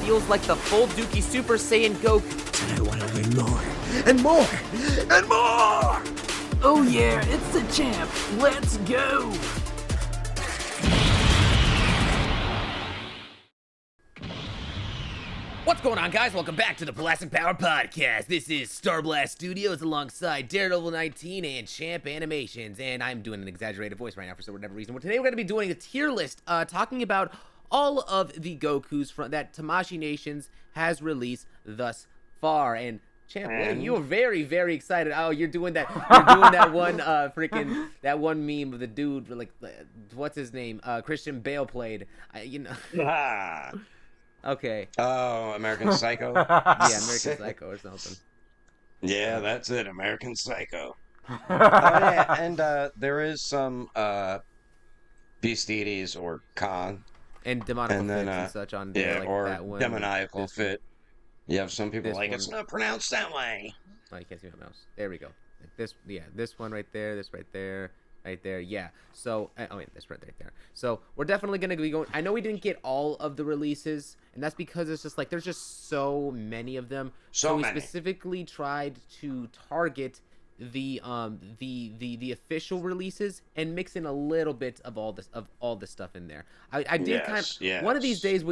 feels like the full Dookie Super Saiyan Goku. And I want to win more, and more, and more! Oh yeah, it's the champ. Let's go! What's going on, guys? Welcome back to the Blast and Power Podcast. This is Starblast Studios alongside Daredevil 19 and Champ Animations. And I'm doing an exaggerated voice right now for whatever reason. Today we're going to be doing a tier list talking about all of the Gokus that Tamashii Nations has released thus far. And Champ, you were very, very excited. Oh, you're doing that one that one meme of the dude, like, what's his name? Christian Bale played. Okay. Oh, American Psycho? Yeah, American Psycho or something. Yeah, that's it, American Psycho. Yeah, and there is some Beast Deities or Kong. And Demoniacal fits and such on there, yeah, like or that one. Demoniacal fit. You have some people like, one. it's not pronounced that way. Oh, you can't see my mouse. There we go. This one right there, this right there. Right there, yeah. So, that's right there. So, we're definitely going to be going... I know we didn't get all of the releases, and that's because it's just like, there's just so many of them. So we specifically tried to target the official releases and mix in a little bit of all this stuff in there. I did one of these days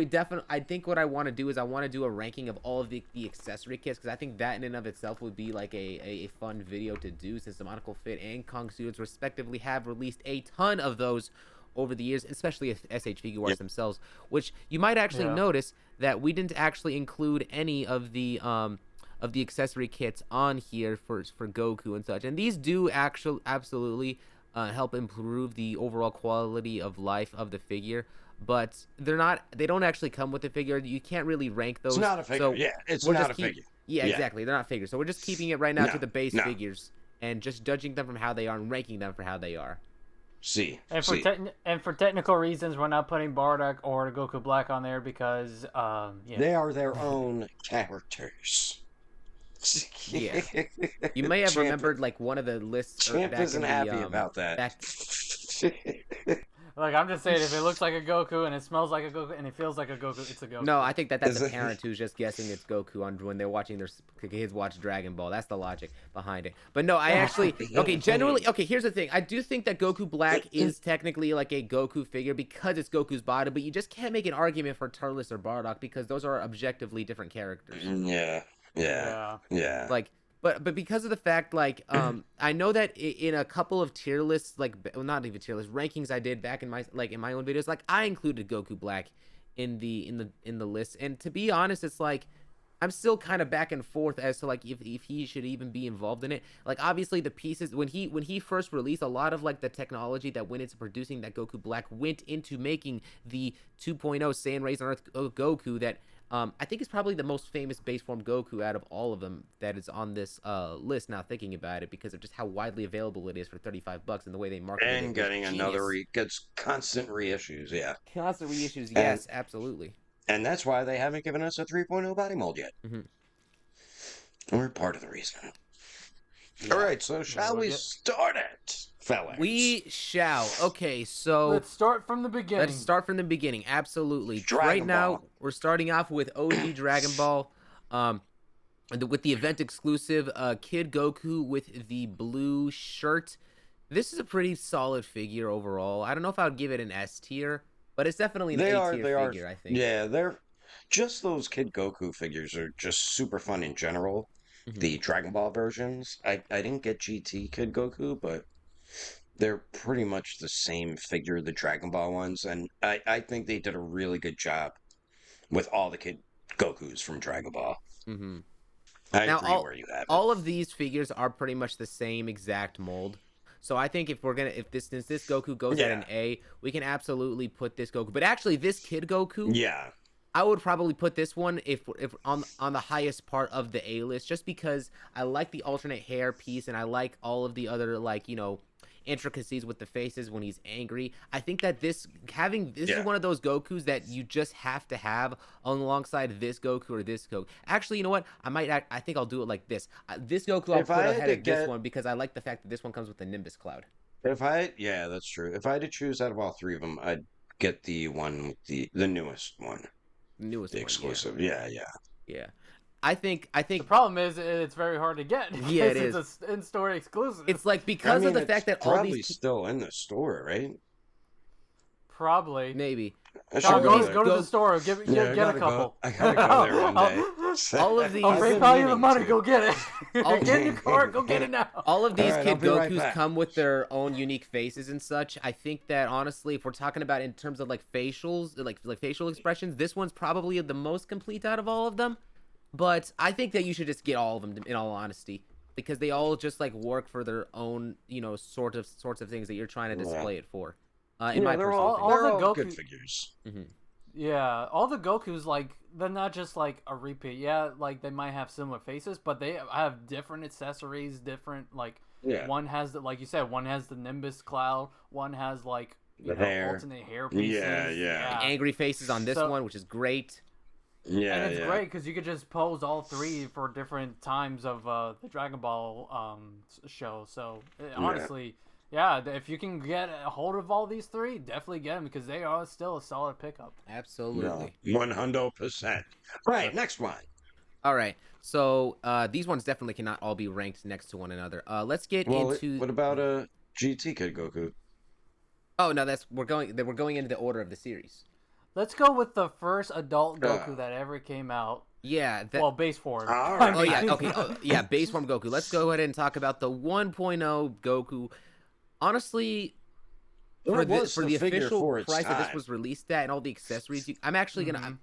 I think what I want to do is I want to do a ranking of all of the accessory kits, because I think that in and of itself would be like a fun video to do, since Demoniacal Fit and Kong Studios respectively have released a ton of those over the years, especially SH Figuarts themselves, which you might actually notice that we didn't actually include any of the accessory kits on here for Goku and such, and these do absolutely help improve the overall quality of life of the figure, but they don't actually come with the figure. You can't really rank those. It's not a figure. It's not a figure. Yeah, exactly. They're not figures. So we're just keeping it right now to the base figures and just judging them from how they are and ranking them for how they are. And for technical reasons, we're not putting Bardock or Goku Black on there because they are their own characters. Yeah, you may have remembered like one of the lists. Champ isn't happy about that. Like, I'm just saying, if it looks like a Goku and it smells like a Goku and it feels like a Goku, it's a Goku. No, I think that's a parent who's just guessing it's Goku when they're watching their kids watch Dragon Ball. That's the logic behind it. But no, I actually here's the thing. I do think that Goku Black is technically like a Goku figure because it's Goku's body, but you just can't make an argument for Turles or Bardock because those are objectively different characters. Yeah. Like, but because of the fact, like, I know that in a couple of tier lists, like, well, not even tier lists, rankings I did back in my own videos, like, I included Goku Black in the list, and to be honest, it's like I'm still kind of back and forth as to like if he should even be involved in it. Like, obviously the pieces when he first released, a lot of like the technology that went into producing that Goku Black went into making the 2.0 Saiyan Raised on Earth Goku that I think is probably the most famous base form Goku out of all of them that is on this list. Now thinking about it, because of just how widely available it is for $35 and the way they market it. And getting gets constant reissues, Constant reissues, yes, absolutely. And that's why they haven't given us a 3.0 body mold yet. Mm-hmm. We're part of the reason. Yeah. All right, so shall we start it, fellas? We shall. Okay, so let's start from the beginning. Absolutely. Dragon Ball. Now, we're starting off with OG Dragon Ball, with the event exclusive Kid Goku with the blue shirt. This is a pretty solid figure overall. I don't know if I would give it an S tier, but it's definitely an A tier figure, I think. Yeah, they're just those Kid Goku figures are just super fun in general. Mm-hmm. The Dragon Ball versions. I didn't get GT Kid Goku, but they're pretty much the same figure, the Dragon Ball ones, and I think they did a really good job with all the Kid Gokus from Dragon Ball. Mm-hmm. I agree where you have it. All of these figures are pretty much the same exact mold. So I think since this Goku goes at an A, we can absolutely put this Goku. But actually, this Kid Goku, I would probably put this one if on the highest part of the A list, just because I like the alternate hair piece and I like all of the other intricacies with the faces when he's angry. I think that this is one of those Gokus that you just have to have alongside this Goku or this Goku. Actually, you know what? I think I'll do it like this. This Goku I'll put ahead of this one because I like the fact that this one comes with the Nimbus Cloud. Yeah, that's true. If I had to choose out of all three of them, I'd get the one, the newest one. newest The one. exclusive. Yeah. Yeah. I think The problem is it's very hard to get. Yeah, it because is. It's an in-store exclusive. It's like I because mean, of the it's fact that all probably these still in the store, right? Probably. maybe I Sean, should go go there. to Go- the store. Yeah, Get a couple. I gotta go there one day. all of I'll these- I've been PayPal you the meaning money. to. Go get it. All- Get in your cart. Go get it now. all of these Alright, Kid I'll be right Gokus back. come with their own unique faces and such. I think that honestly, if we're talking about in terms of like facials, like facial expressions, this one's probably the most complete out of all of them. But I think that you should just get all of them in all honesty, because they all just like work for their own, sorts of things that you're trying to display it for. In my they're personal all, opinion. All they're the all Goku- good figures. Yeah, all the Gokus, like, they're not just like a repeat. Yeah, like they might have similar faces, but they have different accessories, different like. Yeah. One has the, like you said, one has the Nimbus cloud. One has like The hair. alternate hair pieces. Yeah. Angry faces on this So- one, which is great. Yeah, And it's great because you could just pose all three for different times of the Dragon Ball show. So honestly, yeah, if you can get a hold of all these three, definitely get them because they are still a solid pickup. Absolutely. 100%. Right, next one. All right. So these ones definitely cannot all be ranked next to one another. Let's get Well, into. what about a GT Kid Goku? Oh no, we're going into the order of the series. Let's go with the first adult Goku that ever came out. Yeah. Well, base form. All right. Oh yeah. Okay. Yeah. Base form Goku. Let's go ahead and talk about the 1.0 Goku. Honestly, for the official for its price that this time. was released at and all the accessories, I'm actually gonna.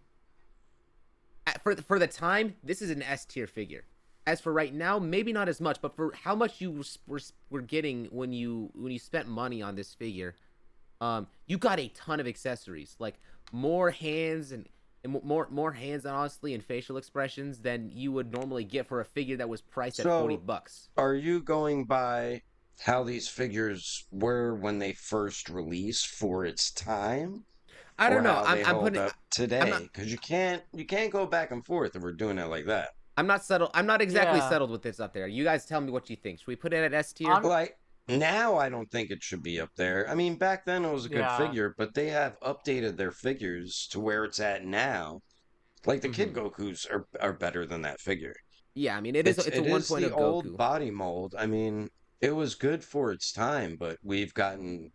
For the time, this is an S tier figure. As for right now, maybe not as much, but for how much you were getting when you spent money on this figure, you got a ton of accessories, like more hands and more hands, honestly, and facial expressions than you would normally get for a figure that was priced at $40. Are you going by how these figures were when they first released for its time? I don't know. How they I'm hold putting. up today, because you can't go back and forth if we're doing it like that. I'm not settled. I'm not exactly Yeah. settled with this up there. You guys tell me what you think. Should we put it at S tier? Like now, I don't think it should be up there. I mean, back then it was a good Yeah. figure, but they have updated their figures to where it's at now. Like the Kid Gokus are better than that figure. Yeah, I mean it's a it 1.0 is the old Goku. body mold. I mean, it was good for its time, but we've gotten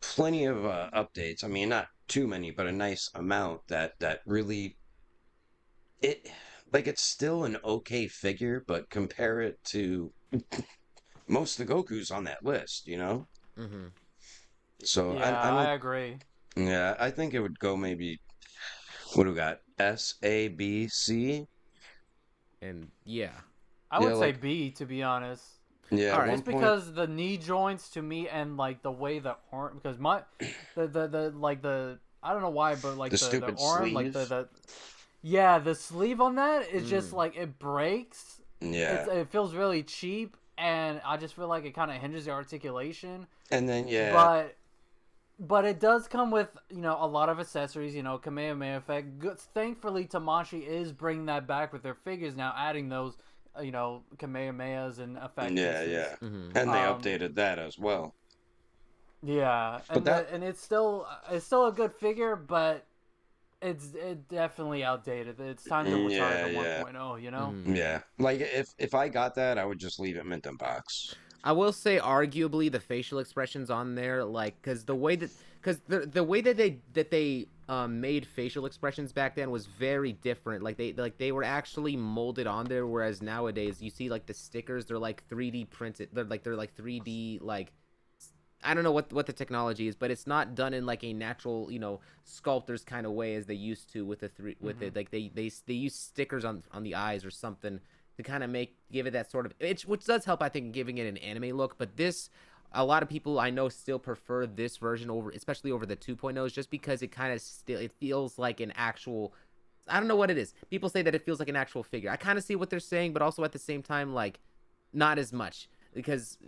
plenty of updates. I mean, not too many, but a nice amount that really it's still an okay figure, but compare it to most of the Gokus on that list, Mm-hmm. So Yeah, I I agree. yeah, I think it would go maybe. What do we got? S, A, B, C. And yeah, I would Yeah, say like- B, to be honest. Yeah, All right. at one Just point- because the knee joints to me and like the way the arm, because the like the I don't know why, but like The the stupid arm, like sleeve? the sleeve on that is just like it breaks. yeah, It feels really cheap, and I just feel like it kind of hinders the articulation. and then But it does come with a lot of accessories. Kamehameha effect. Thankfully, Tamashii is bringing that back with their figures now, adding those Kamehamehas and effect pieces. yeah, Mm-hmm. and they Um, updated that as well. Yeah, But and that- and it's still a good figure, but it's definitely outdated. It's time to retire the Yeah. 1.0. You know. Mhm. Yeah, like if I got that, I would just leave it mint in box. I will say, arguably, the facial expressions on there, like, because the way that they made facial expressions back then was very different. Like they were actually molded on there, whereas nowadays you see like the stickers, they're like 3D printed. They're like 3D like. I don't know what the technology is, but it's not done in like a natural, sculptor's kind of way as they used to with it. Like they use stickers on the eyes or something to kind of give it that sort of which does help, I think, in giving it an anime look. But a lot of people I know still prefer this version especially over the 2.0s, just because it kind of it feels like an actual. I don't know what it is. People say that it feels like an actual figure. I kind of see what they're saying, but also at the same time, like, not as much because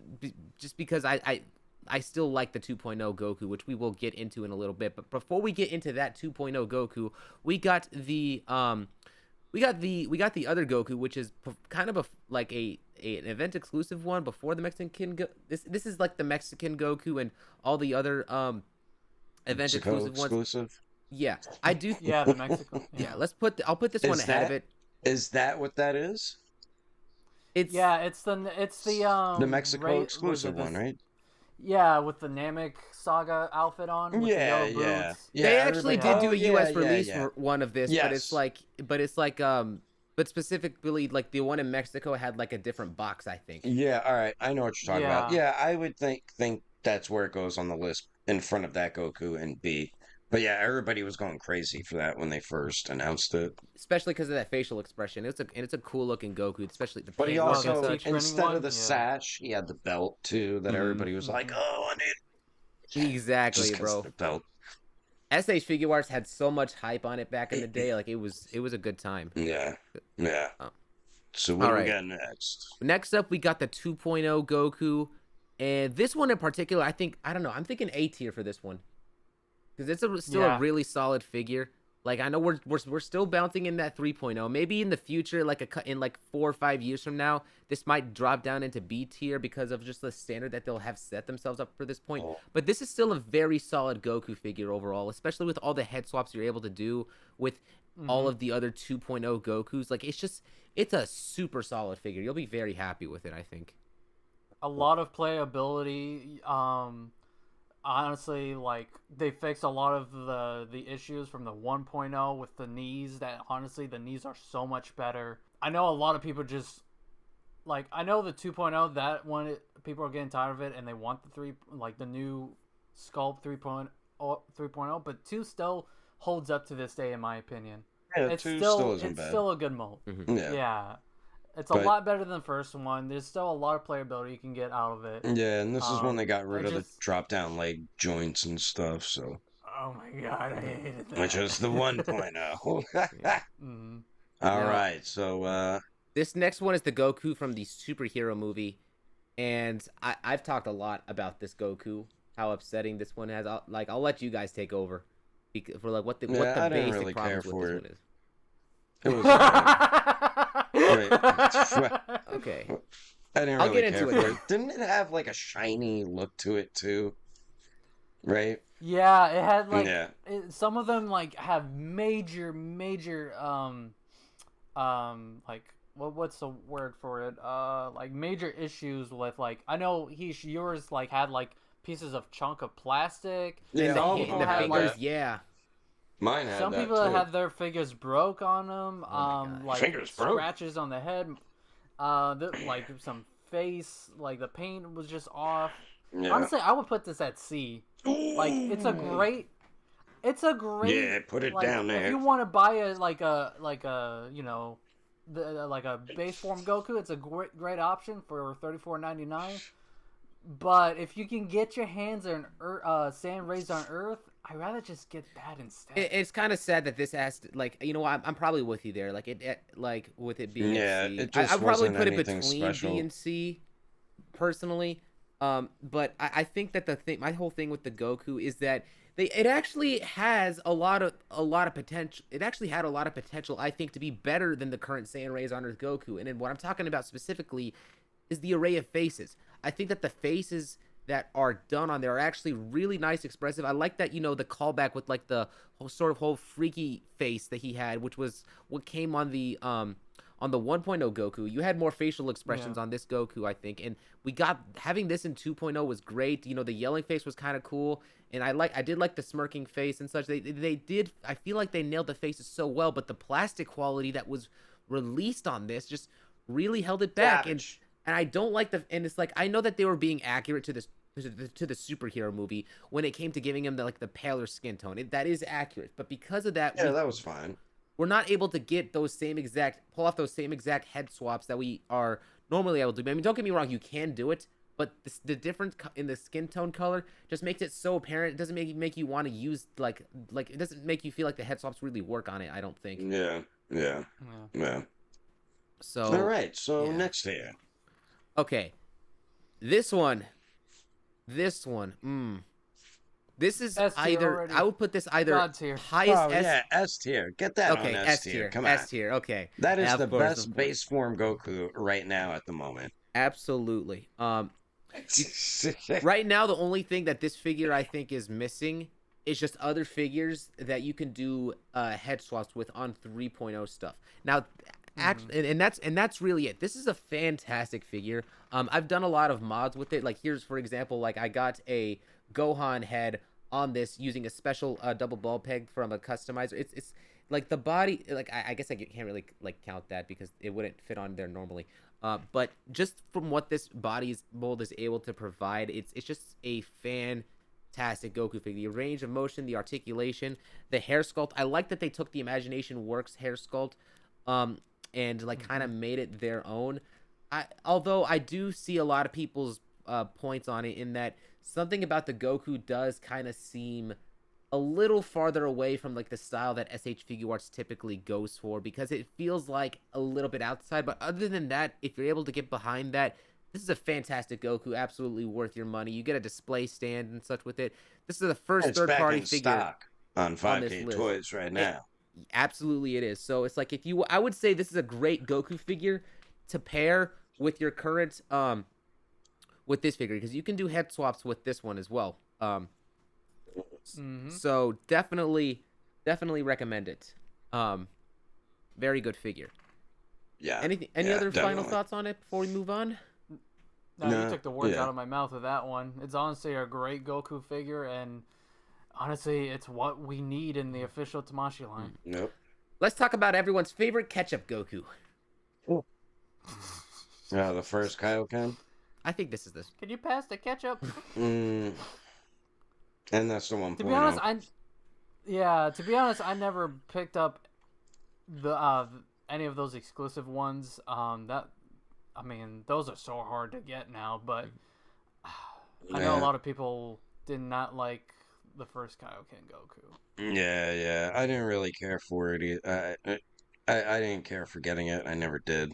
I still like the 2.0 Goku, which we will get into in a little bit. But before we get into that 2.0 Goku, we got the other Goku, which is kind of an event exclusive one before the Mexican this is like the Mexican Goku and all the other event Mexico exclusive ones. exclusive. Yeah, I do. Yeah, the Mexico. Yeah, I'll put this one Is ahead of that it. is that what that is? It's Yeah, it's the The Mexico was exclusive it one, this? right? Yeah, with the Namek Saga outfit on with the Yeah, yellow yeah, boots. yeah. they actually Everybody. did Yeah. do Oh, a yeah, U.S. yeah, release yeah. for one of this, Yes. but specifically like the one in Mexico had like a different box, I think. Yeah. All right. I know what you're talking about. Yeah. Yeah, I would think that's where it goes on the list in front of that Goku and B. But yeah, everybody was going crazy for that when they first announced it. Especially because of that facial expression. It's a cool looking Goku, especially the But he paintwork and The also, teeth such. grinning instead of one. the Yeah. sash, he had the belt too. That Mhm. everybody was like, Mhm. "Oh, I need just Exactly, because of bro. the belt." SH Figuarts had so much hype on it back in the day. Like it was a good time. Yeah, yeah. Oh. So what All do we right. got next? Next up, we got the 2.0 Goku, and this one in particular, I don't know. I'm thinking A tier for this one because still a Yeah. really solid figure. Like I know we're still bouncing in that 3.0. Maybe in the future, in like 4 or 5 years from now, this might drop down into B tier because of just the standard that they'll have set themselves up for this point. Oh, But this is still a very solid Goku figure overall, especially with all the head swaps you're able to do with all Mhm. of the other 2.0 Gokus. Like it's a super solid figure. You'll be very happy with it, I think. A lot of playability. Honestly, like they fixed a lot of the issues from the 1.0 with the knees. That honestly, the knees are so much better. I know a lot of people just like I know the 2.0 that one people are getting tired of it and they want the new sculpt 3.0, but 2 still holds up to this day in my opinion. yeah, It's two still still isn't it's bad. still a good mold. Yeah, Yeah. It's a but lot better than the first one. There's still a lot of playability you can get out of it. yeah, and this is when they got I rid of the just drop down leg joints and stuff. So oh my god, I hated that. which was the 1.0. Yeah. Mhm. All Now, right, so this next one is the Goku from the superhero movie, and I've talked a lot about this Goku, how upsetting this one has. I'll let you guys take over, for like what yeah, the I didn't basic really care problems with for this it. one is. It was alright. Okay, I didn't I'll really get care into for it it. Didn't it have like a shiny look to it too? Right? Yeah, it had like Yeah. some of them like have major like what's the word for it? Like major issues with like I know yours like had like pieces of chunk of plastic. Yeah, and Some all of people them the had had fingers, like yeah. Mine had some that people too. had their figures broke on them. Oh my gosh. Like Fingers broke? scratches on the head. Like some face, like the paint was just off. Yeah. Honestly, I would put this at C. Like it's a great Yeah, put it like down if there. you want to buy a you know like a base form Goku, it's a great option for $34.99. But if you can get your hands on Sand Raised on Earth, I'd rather just get that instead. It's kind of sad that this has to, like, you know, I'm probably with you there. Like like with it being Yeah, at C, it just I'd probably wasn't put it anything between special. B and C, personally. But I think that my whole thing with the Goku is that it actually has a lot of potential. It actually had a lot of potential, I think, to be better than the current Saiyan Rays on Earth Goku. And then what I'm talking about specifically is the array of faces. I think that the faces that are done on there are actually really nice, expressive. I like that, you know, the callback with like the whole freaky face that he had, which was what came on the 1.0 Goku. You had more facial expressions on this Goku, I think, and having this in 2.0 was great. You know, the yelling face was kind of cool, and I did like the smirking face and such. They did. I feel like they nailed the faces so well, but the plastic quality that was released on this just really held it back. Savage. And I don't like and it's like, I know that they were being accurate to the superhero movie when it came to giving him the paler skin tone. That is accurate, but because of that, Yeah, that was fine. we're not able to get pull off those same exact head swaps that we are normally able to do. I mean, don't get me wrong, you can do it, but the difference in the skin tone color just makes it so apparent. It doesn't make you want to use like it doesn't make you feel like the head swaps really work on it, I don't think. Yeah. So All right, so yeah. next here. Okay, this one, this is S tier either already. I would put this either God tier. highest Oh, S. yeah, S tier. Get that Okay, on S S tier. tier, Come on. S tier. Okay, That is yeah, the of course, best of course. base form Goku right now at the moment. Absolutely. Right now, the only thing that this figure I think is missing It's just other figures that you can do head swaps with on 3.0 stuff. Now, actually, and that's really it. This is a fantastic figure. I've done a lot of mods with it. Like here's for example, like I got a Gohan head on this using a special double ball peg from a customizer. It's like the body. Like I guess I can't really like count that because it wouldn't fit on there normally. But just from what this body's mold is able to provide, it's just a fantastic Goku figure. The range of motion, the articulation, the hair sculpt. I like that they took the Imagination Works hair sculpt, and like kind of made it their own. Although I do see a lot of people's points on it in that something about the Goku does kind of seem a little farther away from like the style that SH Figuarts typically goes for because it feels like a little bit outside. But other than that, if you're able to get behind that, this is a fantastic Goku, absolutely worth your money. You get a display stand and such with it. This is the first third-party figure stock on 5K list. Toys right now. Absolutely, it is. So it's like I would say this is a great Goku figure to pair with your current with this figure because you can do head swaps with this one as well. So definitely recommend it. Very good figure. Yeah. Any other final thoughts on it before we move on? No, you took the words out of my mouth with that one. It's honestly a great Goku figure, and honestly, it's what we need in the official Tamashii line. Nope. Let's talk about everyone's favorite ketchup Goku. The first Kaioken. I think this is this. Can you pass the ketchup? And that's the 1.0. To be honest, I never picked up the any of those exclusive ones. Those are so hard to get now, but I know a lot of people did not like the first Kaioken Goku. Yeah. I didn't really care for it. I didn't care for getting it. I never did.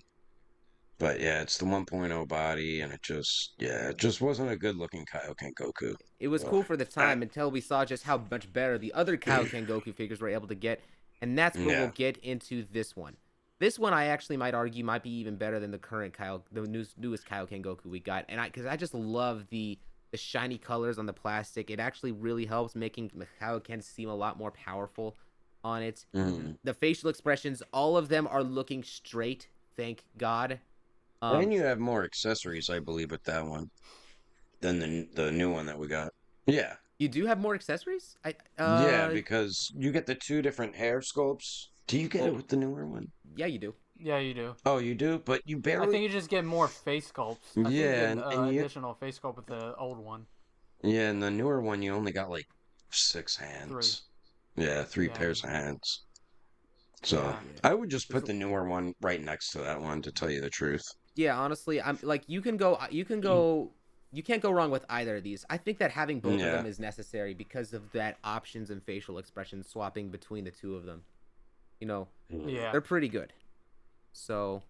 But yeah, it's the 1.0 body, and it just wasn't a good-looking Kaioken Goku. It was cool for the time until we saw just how much better the other Kaioken Goku figures were able to get, and that's where we'll get into this one. This one, I actually might argue, might be even better than the current newest Kaioken Goku we got, and because I just love the shiny colors on the plastic. It actually really helps making the Kaioken seem a lot more powerful on it. The facial expressions, all of them are looking straight. Thank God. And you have more accessories, I believe, with that one than the new one that we got. Yeah. You do have more accessories? Yeah, because you get the 2 different hair sculpts. Do you get it with the newer one? Yeah, you do. Yeah, you do. Oh, you do? But you barely... I think you just get more face sculpts. I think you get, and additional face sculpt with the old one. Yeah, and the newer one, you only got like 6 hands. 3. Yeah, 3 pairs of hands. So, I would just put the newer one right next to that one, to tell you the truth. Yeah, honestly, I'm like you can't go wrong with either of these. I think that having both of them is necessary because of that options and facial expression swapping between the 2 of them. You know, they're pretty good. So,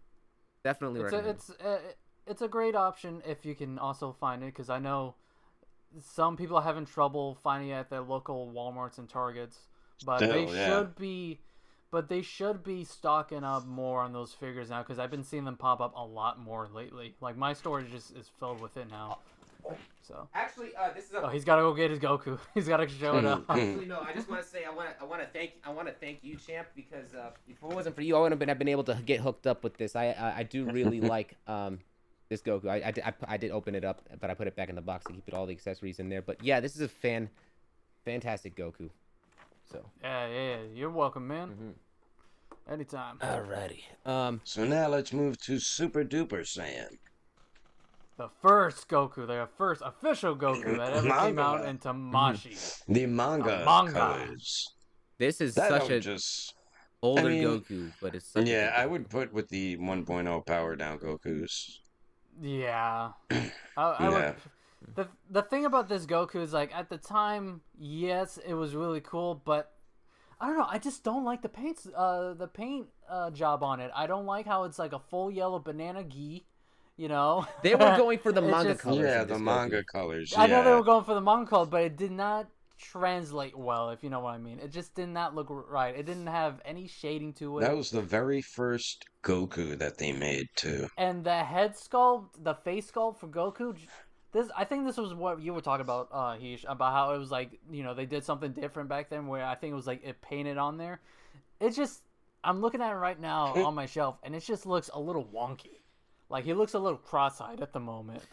definitely recommend. It's a great option if you can also find it, because I know some people are having trouble finding it at their local Walmarts and Targets, but they should be stocking up more on those figures now, because I've been seeing them pop up a lot more lately. Like, my storage just is filled with it now. So actually, this is oh, he's got to go get his Goku. He's got to show it up. Actually, no. I just want to say I want to thank you, champ, because if it wasn't for you, I wouldn't have been able to get hooked up with this. I do really like this Goku. I did open it up, but I put it back in the box to keep all the accessories in there. But yeah, this is a fantastic Goku. So yeah, you're welcome, man. Anytime. Alrighty. So now let's move to Super Duper Saiyan. The first Goku, the first official Goku that ever came out in Tamashii. The manga colors. This is That such a just older Goku, but it's such a good I would put with the 1.0 power down Gokus. Yeah. I would. The thing about this Goku is, like, at the time, yes, it was really cool, but I don't know. I just don't like the paint job on it. I don't like how it's like a full yellow banana gi. You know, they were going for the manga just, colors. Yeah, the manga colors. I know they were going for the manga colors, but it did not translate well, if you know what I mean. It just did not look right. It didn't have any shading to it. That was the very first Goku that they made, too. And the head sculpt, the face sculpt for Goku, I think this was what you were talking about, Heish, about how it was like, they did something different back then where I think it was like it painted on there. It just, I'm looking at it right now on my shelf and it just looks a little wonky. Like he looks a little cross-eyed at the moment.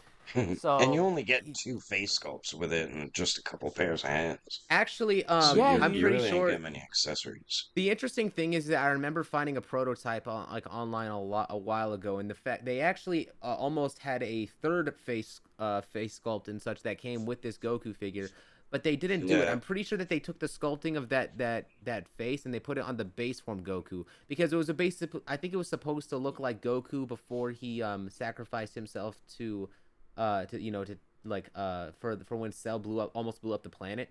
So And you only get 2 face sculpts with it and just a couple pairs of hands. Actually, So Yeah, I'm you pretty really sure. ain't get many accessories. The interesting thing is that I remember finding a prototype online a while ago, and the fact they actually almost had a third face sculpt and such that came with this Goku figure, but they didn't do it. Yeah. I'm pretty sure that they took the sculpting of that face and they put it on the base form Goku because it was a base. I think it was supposed to look like Goku before he sacrificed himself to for when Cell almost blew up the planet.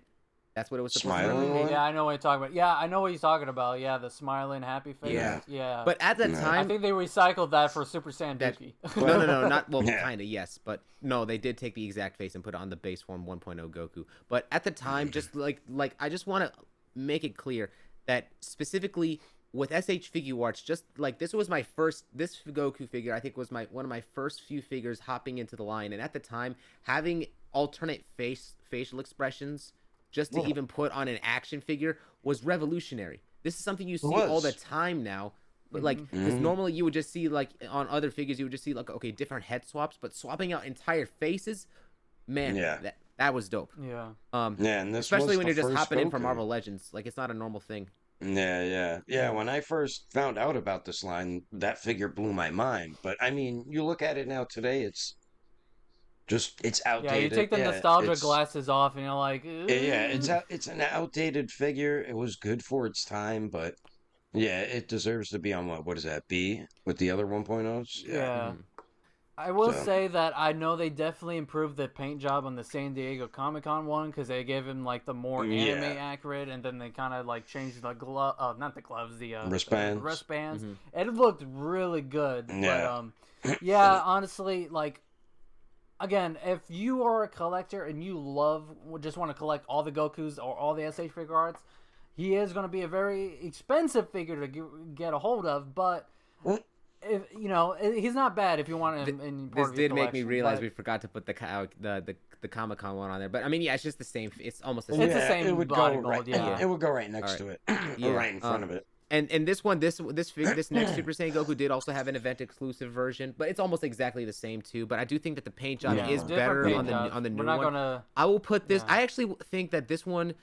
That's what it was supposed to Smiling replicate. one? yeah, I know what you're talking about. Yeah, I know what you're talking about. Yeah, the smiling happy face. Yeah. Yeah. But at that No. I time, think they recycled that for Super Saiyan That- Dookie. no, not well, Yeah. kind of yes, but no, they did take the exact face and put it on the base form 1.0 Goku. But at the time, just like I just want to make it clear that specifically with SH Figuarts, just like this Goku figure, I think was one of my first few figures hopping into the line, and at the time having alternate facial expressions just to Yeah. even put on an action figure was revolutionary. This is something you see was. all the time now. But like, because Mhm. normally you would just see like on other figures, you would just see like okay, different head swaps, but swapping out entire faces, man, Yeah. that was dope. Yeah. Yeah, and this Especially was when the you're just first hopping in from Goku. Marvel Legends, like it's not a normal thing. Yeah. When I first found out about this line, that figure blew my mind. But I mean, you look at it now today, it's Yeah, outdated. you take the Yeah, nostalgia it's- glasses off and you're like, Yeah, it's an outdated figure. It was good for its time, but yeah, it deserves to be on what is that, B with the other 1.0s? Yeah. Mhm. I will So- say that I know they definitely improved the paint job on the San Diego Comic-Con one because they gave him like the more anime Yeah. accurate, and then they kind of like changed the glove, not the gloves, the Wristbands. wristbands. Mhm. It looked really good. Yeah. But yeah, honestly, like again, if you are a collector and you just want to collect all the Gokus or all the SH Figuarts, he is going to be a very expensive figure to get a hold of, but. If he's not bad if you want him in part This of your did make me collection, realize but we forgot to put the Comic Con one on there. But I mean, yeah, it's just the same. It's almost the It's same. the same it would body go mold, right. yeah. It would go right next to it, or Yeah, right in front of it. And this one, this next Super Saiyan Goku did also have an event exclusive version, but it's almost exactly the same too. But I do think that the paint job Yeah, is different better paint on the job. on the new We're not one. gonna. I will put this. Yeah. I actually think that this one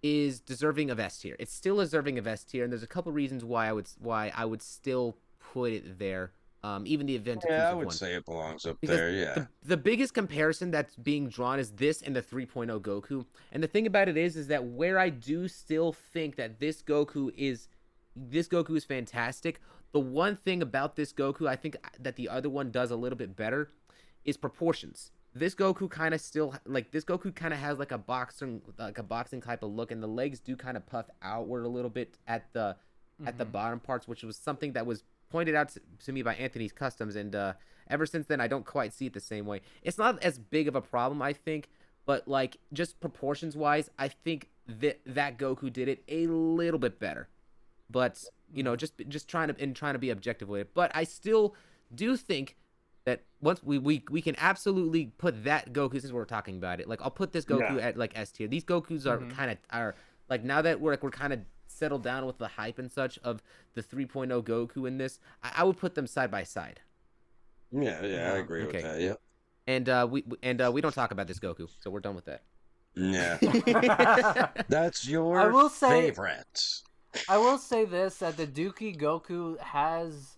is deserving of S tier. It's still deserving of S tier, and there's a couple reasons why I would still put it there. Even the event Yeah, I exclusive would one. say it belongs up Because there. Yeah. the biggest comparison that's being drawn is this and the 3.0 Goku. And the thing about it is that where I do still think that this Goku is fantastic. The one thing about this Goku I think that the other one does a little bit better is proportions. This Goku kind of has like a boxing type of look, and the legs do kind of puff outward a little bit at the bottom parts, which was something that was pointed out to me by Anthony's Customs, and ever since then I don't quite see it the same way. It's not as big of a problem, I think, but like just proportions wise, I think that Goku did it a little bit better. But just trying to be objective with it. But I still do think that once we can absolutely put that Goku, since we're talking about it, like I'll put this Goku at like S tier. These Gokus are like now that we're kind of settled down with the hype and such of the 3.0 Goku in this, I would put them side by side. Yeah, I agree Okay. with that. Yep. And we don't talk about this Goku, so we're done with that. Yeah. That's your I will say- favorite. I will say this: that the Dookie Goku has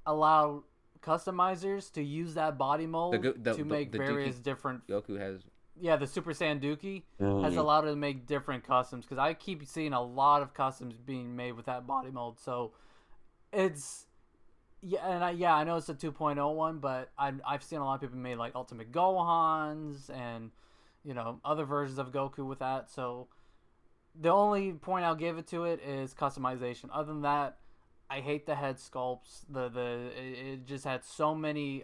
allowed customizers to use that body mold to make the various Dookie different. Goku has Yeah, the Super Saiyan Dookie has allowed it to make different customs because I keep seeing a lot of customs being made with that body mold. So it's I know it's a 2.0 one, but I've seen a lot of people made like Ultimate Gohans and other versions of Goku with that. So the only point I'll give it to it is customization. Other than that, I hate the head sculpts. It just had so many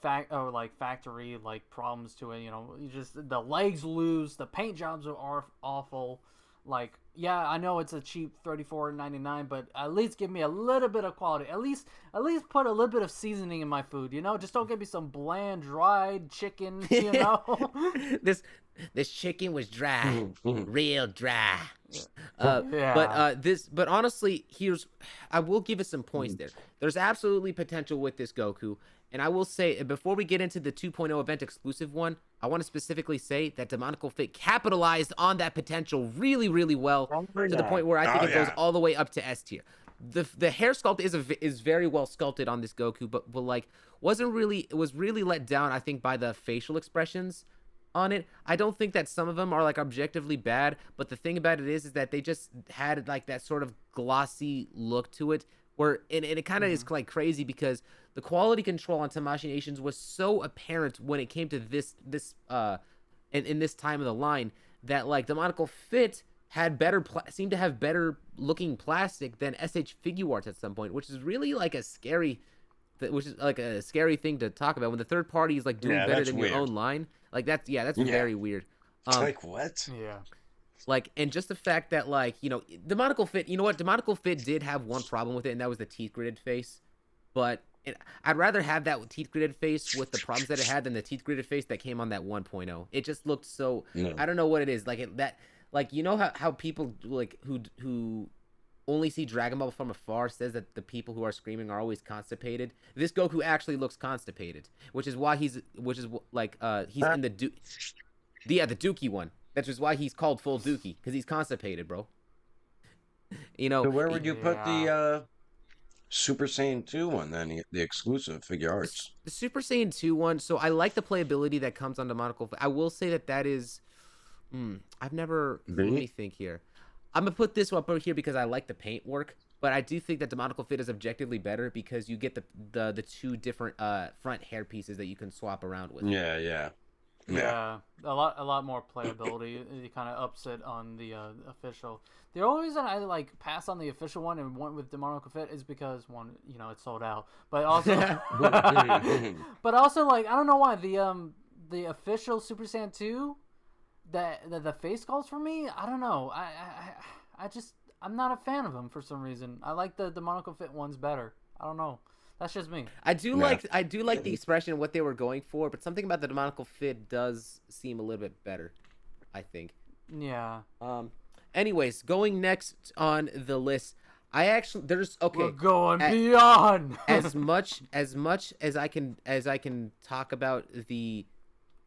factory problems to it. You just the legs loose, the paint jobs are awful. Like yeah, I know it's a cheap $34.99, but at least give me a little bit of quality. At least put a little bit of seasoning in my food. Just don't give me some bland, dried chicken. this this chicken was dry, real dry. Yeah. But honestly, I will give it some points there. There's absolutely potential with this Goku, and I will say before we get into the 2.0 event exclusive one, I want to specifically say that Demonical Fit capitalized on that potential really, really well to the point where I think it goes all the way up to S tier. The hair sculpt is very well sculpted on this Goku, but like was really let down, I think, by the facial expressions on it. I don't think that some of them are like objectively bad, but the thing about it is that they just had like that sort of glossy look to it, where and it kind of is like crazy because the quality control on Tamashii Nations was so apparent when it came to this in this time of the line, that like Demonical Fit had seemed to have better looking plastic than SH Figuarts at some point, which is really like a scary thing to talk about when the third party is like doing better than your own line. Like that's very weird. Like what? Yeah. Like, and just the fact that like, Demonical Fit, Demonical Fit did have one problem with it, and that was the teeth gritted face. But I'd rather have that teeth gritted face with the problems that it had than the teeth gritted face that came on that 1.0. It just looked so, I don't know what it is. Like how people like who only see Dragon Ball from afar says that the people who are screaming are always constipated. This Goku actually looks constipated, which is why he's in the Dookie one. That's just why he's called full Dookie, because he's constipated, bro. So where would you put the Super Saiyan 2 one then, the exclusive figure arts? The Super Saiyan 2 one, so I like the playability that comes on Demonical. I will say that is I've never let me think here. I'm gonna put this one up here because I like the paint work, but I do think that Demonical Fit is objectively better because you get the two different front hair pieces that you can swap around with. Yeah, a lot more playability. It kind of ups it on the official. The only reason I like pass on the official one and went with Demonical Fit is because one, it's sold out. But also, but also like I don't know why the official Super Saiyan 2, the face sculpts for me. I don't know. I'm not a fan of them for some reason. I like the Demonical Fit ones better. I don't know. That's just me. I do like the expression of what they were going for, but something about the Demonical Fit does seem a little bit better, I think. Yeah. Anyways, going next on the list, we're going beyond. as much as I can talk about the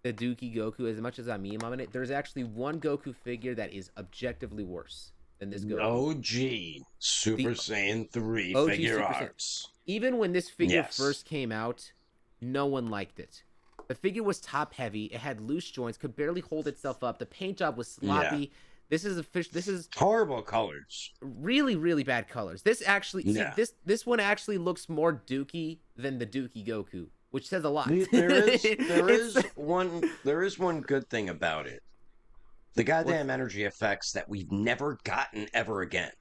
Dookie Goku, as much as I meme on it, there's actually one Goku figure that is objectively worse than this Goku. OG Super Saiyan 3 figure arts. Even when this figure first came out, no one liked it. The figure was top heavy. It had loose joints, could barely hold itself up. The paint job was sloppy. Yeah. This is horrible colors. Really, really bad colors. This actually, this one actually looks more Dookie than the Dookie Goku, which says a lot. There is one good thing about it. The goddamn energy effects that we've never gotten ever again.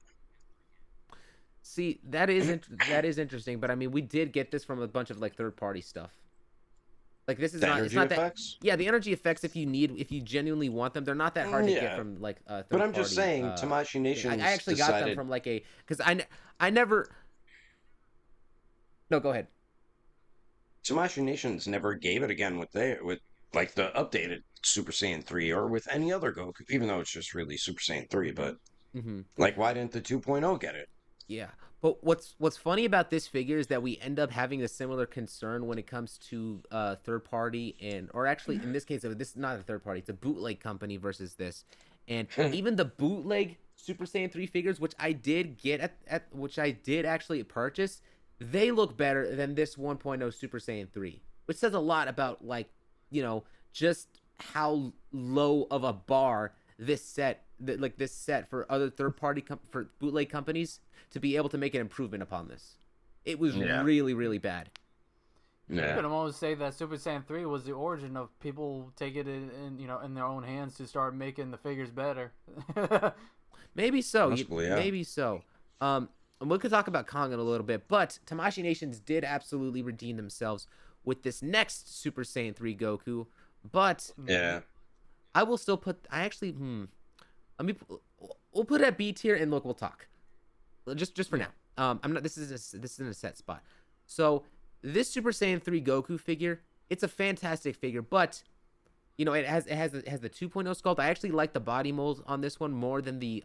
See, that is interesting, but I mean, we did get this from a bunch of like third-party stuff. Like this is the energy effects? Yeah, the energy effects. If you genuinely want them, they're not that hard to get from like third-party. But I'm just saying, Tamashii Nations. I actually got them from like because I never. No, go ahead. Tamashii Nations never gave it again with the updated Super Saiyan 3 or with any other Goku, even though it's just really Super Saiyan 3. But like, why didn't the 2.0 get it? Yeah, but what's funny about this figure is that we end up having a similar concern when it comes to third party or actually in this case, this is not a third party; it's a bootleg company versus this, and even the bootleg Super Saiyan 3 figures, which I did get which I did actually purchase, they look better than this 1.0 Super Saiyan 3, which says a lot about just how low of a bar this set for other third-party for bootleg companies to be able to make an improvement upon this. It was really, really bad. Yeah. You could almost say that Super Saiyan 3 was the origin of people taking it in their own hands to start making the figures better. Maybe so. Possibly, yeah. Maybe so. And we could talk about Kong in a little bit, but Tamashii Nations did absolutely redeem themselves with this next Super Saiyan 3 Goku. But yeah, I will still put. I actually. we'll put it at B tier, and look, we'll talk. Just for now. I'm not. This isn't a set spot. So this Super Saiyan 3 Goku figure, it's a fantastic figure, but it has the 2.0 sculpt. I actually like the body mold on this one more than the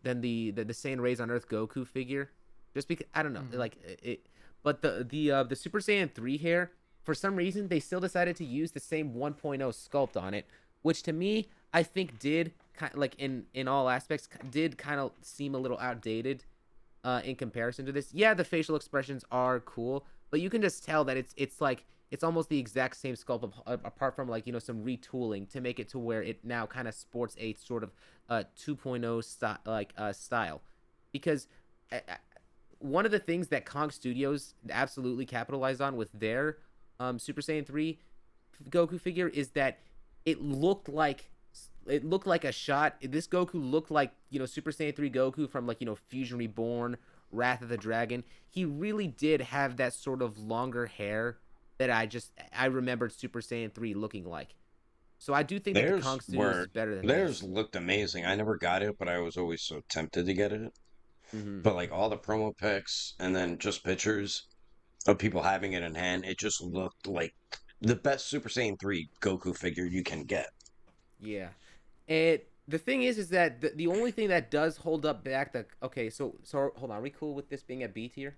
Saiyan Rays on Earth Goku figure, just because I don't know, like it. But the Super Saiyan 3 hair, for some reason, they still decided to use the same 1.0 sculpt on it, which to me, I think did kind of, like in all aspects, did kind of seem a little outdated in comparison to this. Yeah, the facial expressions are cool, but you can just tell that it's almost the exact same sculpt apart from some retooling to make it to where it now kind of sports a sort of 2.0 style, because one of the things that Kong Studios absolutely capitalized on with their Super Saiyan 3 Goku figure is that it looked like a shot. This Goku looked like Super Saiyan 3 Goku from Fusion Reborn, Wrath of the Dragon. He really did have that sort of longer hair that I remembered Super Saiyan 3 looking like. So I do think that the Kong Studios is better than theirs this. looked amazing. I never got it, but I was always so tempted to get it. But like all the promo pics and then just pictures of people having it in hand, it just looked like the best Super Saiyan 3 Goku figure you can get. Yeah. And the thing is that the only thing that does hold up back so hold on, are we cool with this being a B tier?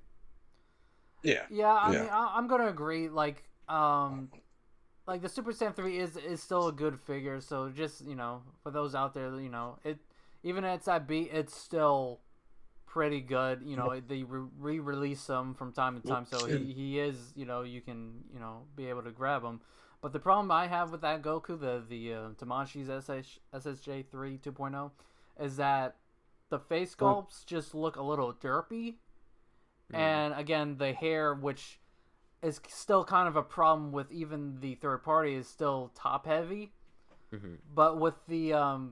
Yeah. Yeah, I mean, I'm gonna agree. Like the Super Saiyan 3 is still a good figure. So just for those out there, it even it's at B, it's still pretty good. They re-release him from time to time, so he is you can be able to grab him. But the problem I have with that Goku, the Tamanshi's SSJ 3 2.0, is that the face sculpts just look a little derpy. And again, the hair, which is still kind of a problem with even the third party, is still top heavy. But with the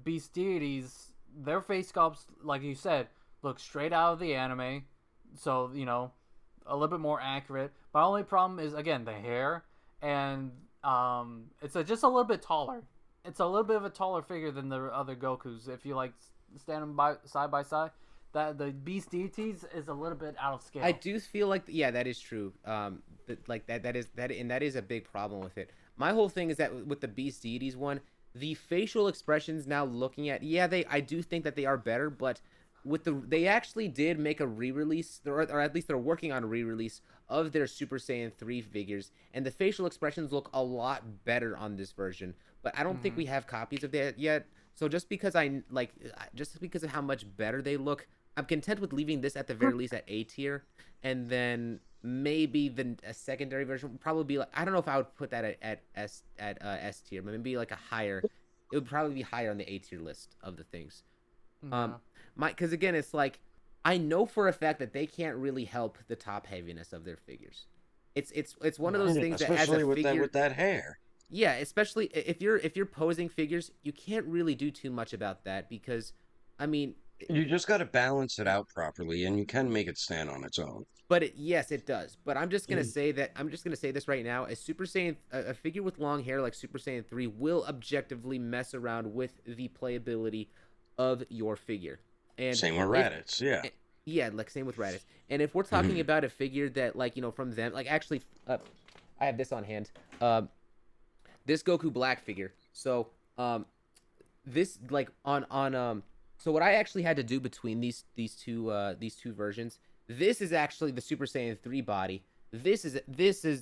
Beast Deities, their face sculpts, like you said, look straight out of the anime. So, a little bit more accurate. My only problem is, again, the hair. And it's just a little bit taller. It's a little bit of a taller figure than the other Gokus. If you stand them side by side, that the Beast Deities is a little bit out of scale. I do feel like that is true. That is a big problem with it. My whole thing is that with the Beast Deities one, the facial expressions now looking at I do think that they are better, but they actually did make a re-release, or at least they're working on a re-release of their Super Saiyan 3 figures, and the facial expressions look a lot better on this version. But I don't think we have copies of that yet. So just because of how much better they look, I'm content with leaving this at the very least at A tier, and then maybe a secondary version would probably be I don't know if I would put that at S tier, but maybe like a higher. It would probably be higher on the A tier list of the things. Because again, it's I know for a fact that they can't really help the top heaviness of their figures. It's one of those things that as a figure with that hair. Yeah, especially if you're posing figures, you can't really do too much about that because, I mean, you just got to balance it out properly, and you can make it stand on its own. But yes, it does. But I'm just gonna say this right now: a Super Saiyan, a figure with long hair like Super Saiyan 3 will objectively mess around with the playability of your figure. And same with Raditz, yeah. Yeah, same with Raditz. And if we're talking about a figure that from them, actually, I have this on hand. This Goku Black figure. So, this so what I actually had to do between these two versions. This is actually the Super Saiyan 3 body. This is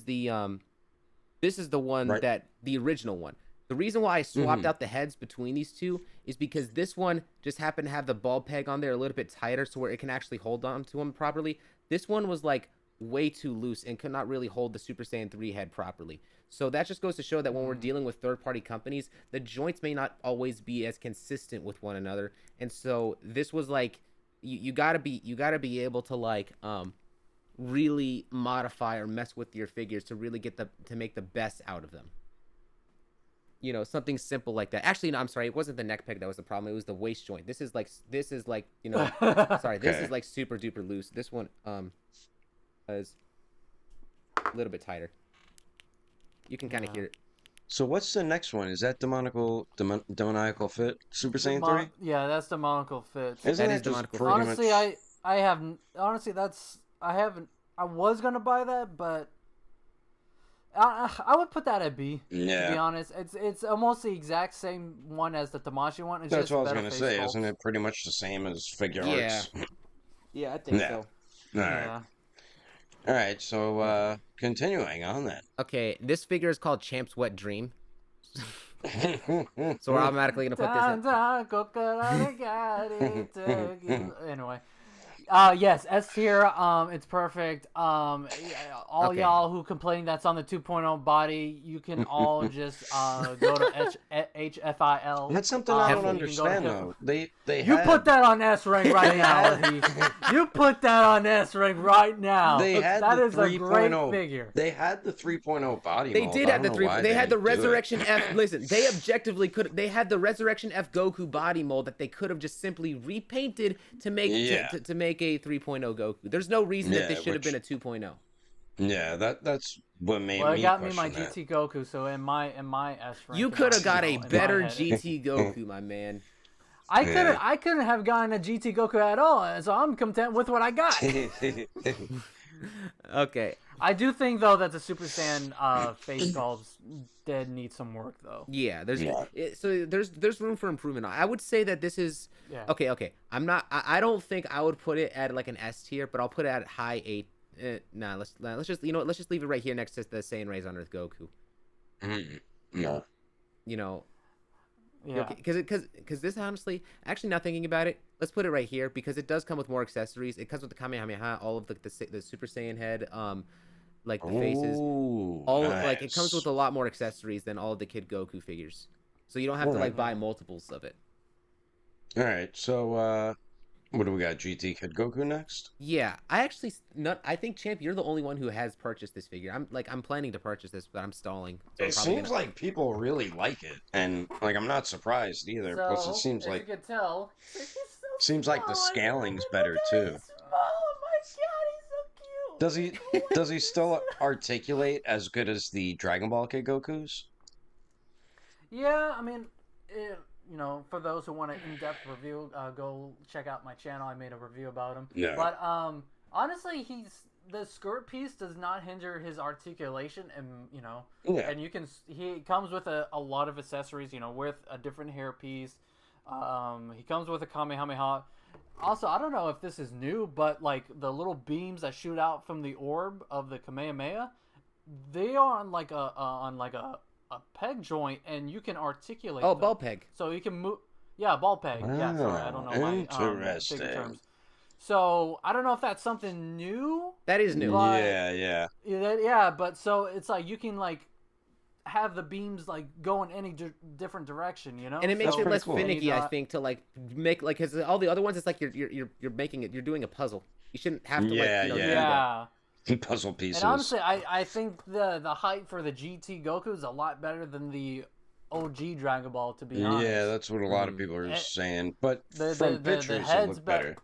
the one that the original one. The reason why I swapped out the heads between these two is because this one just happened to have the ball peg on there a little bit tighter, so where it can actually hold on to them properly. This one was way too loose and could not really hold the Super Saiyan 3 head properly. So that just goes to show that when we're dealing with third-party companies, the joints may not always be as consistent with one another. And so this was you gotta be able to really modify or mess with your figures to really get to make the best out of them. Something simple like that. Actually, no, I'm sorry. It wasn't the neck peg that was the problem. It was the waist joint. This is sorry. This is super duper loose. This one is a little bit tighter. You can kind of hear it. So what's the next one? Is that Demoniacal Fit Super Saiyan 3? Yeah, that's Demonical Fits. Isn't That that is just Demonical pretty Honestly, much... I haven't. Honestly, I haven't. I was gonna buy that, but I would put that at B. To be Yeah, honest, it's almost the exact same one as the Tamashi one. It's that's just what I was better gonna face say. sculpts. Isn't it pretty much the same as figure Yeah. arts? Yeah, I think Yeah. so. All right. Yeah. All right. So continuing on that. Okay, this figure is called Champ's Wet Dream. So we're automatically gonna put this in. Anyway. Yes, S tier. It's perfect. All Okay. y'all who complain that's on the 2.0 body, you can all just go to HFIL. That's something I don't you can go to understand HIF- though. They You had, put that on S rank right now. You put that on S rank right now. They had That the is a great 3.0 figure. They had the 3.0 body They mold. did I have don't the know three. why They had the didn't do it. Resurrection F. Listen, they objectively could. They had the Resurrection F Goku body mold that they could have just simply repainted to make Yeah. to make a 3.0 Goku. There's no reason that Yeah, this should have which- been a 2.0. Yeah, that's what made Well, me it got me my question that. GT Goku, so in my S rank, You could have got a in my better head, GT Goku, my man. I couldn't have gotten a GT Goku at all, so I'm content with what I got. Okay. I do think though that the Super Saiyan face sculpts did need some work though. Yeah, Yeah. so there's room for improvement. I would say that this is Yeah. okay. I don't think I would put it at like an S tier, but I'll put it at high A. Nah, let's just let's just leave it right here next to the Saiyan Rays on Earth Goku. No. You know, Yeah. because this honestly, actually not thinking about it, let's put it right here because it does come with more accessories. It comes with the Kamehameha, all of the Super Saiyan head, like the faces, Ooh, all like it comes nice. with a lot more accessories than all of the Kid Goku figures. So you don't have to Alright. like buy multiples of it. All right, so what do we got? GT Kid Goku next? Yeah, I think Champ, you're the only one who has purchased this figure. I'm planning to purchase this, but I'm stalling. So I'm It probably seems gonna... like people really like it, and like I'm not surprised either. Plus, it seems as like you can tell, seems like the scaling's better too. Does he still articulate as good as the Dragon Ball Kid Gokus? Yeah, I mean, for those who want an in-depth review, go check out my channel. I made a review about him. Yeah. But honestly, the skirt piece does not hinder his articulation, and Yeah. and he comes with a lot of accessories. With a different hairpiece. He comes with a Kamehameha. Also, I don't know if this is new, but like the little beams that shoot out from the orb of the Kamehameha, they are on like a peg joint, and you can articulate. Oh, them. ball peg. So you can move. Yeah, ball peg. Yeah, sorry, I don't know my Interesting. figure terms. So I don't know if that's something new. That is new. But- Yeah. Yeah, but so it's like you can like have the beams like go in any different direction, And it makes So- it less cool. finicky, I think, to like make like because all the other ones, it's like you're making it, you're doing a puzzle. You shouldn't have to Yeah, like do Yeah. that. Puzzle pieces. And honestly, I think the height for the GT Goku is a lot better than the OG Dragon Ball, to be honest. Yeah, that's what a lot of people are Eh, saying. But the from pictures, it head's looked better.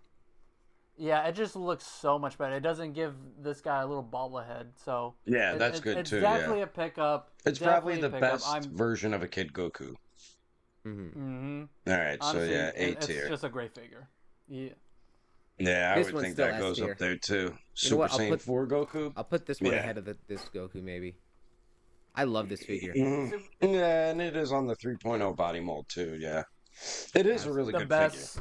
Yeah, it just looks so much better. It doesn't give this guy a little bobblehead, so Yeah, that's good it's too. definitely Yeah, a pickup. it's probably Definitely the a pickup. best version of a Kid Goku. Mm-hmm. All right, Honestly, so yeah, A it's tier. just a great figure. Yeah. Yeah, I This would one's think still that S goes tier. up there too. You know Super what, I'll Saiyan put- 4 Goku. I'll put this one Yeah. ahead of this Goku maybe. I love this figure. Mhm. Yeah, and it is on the 3.0 body mold too. Yeah, it is a really The good best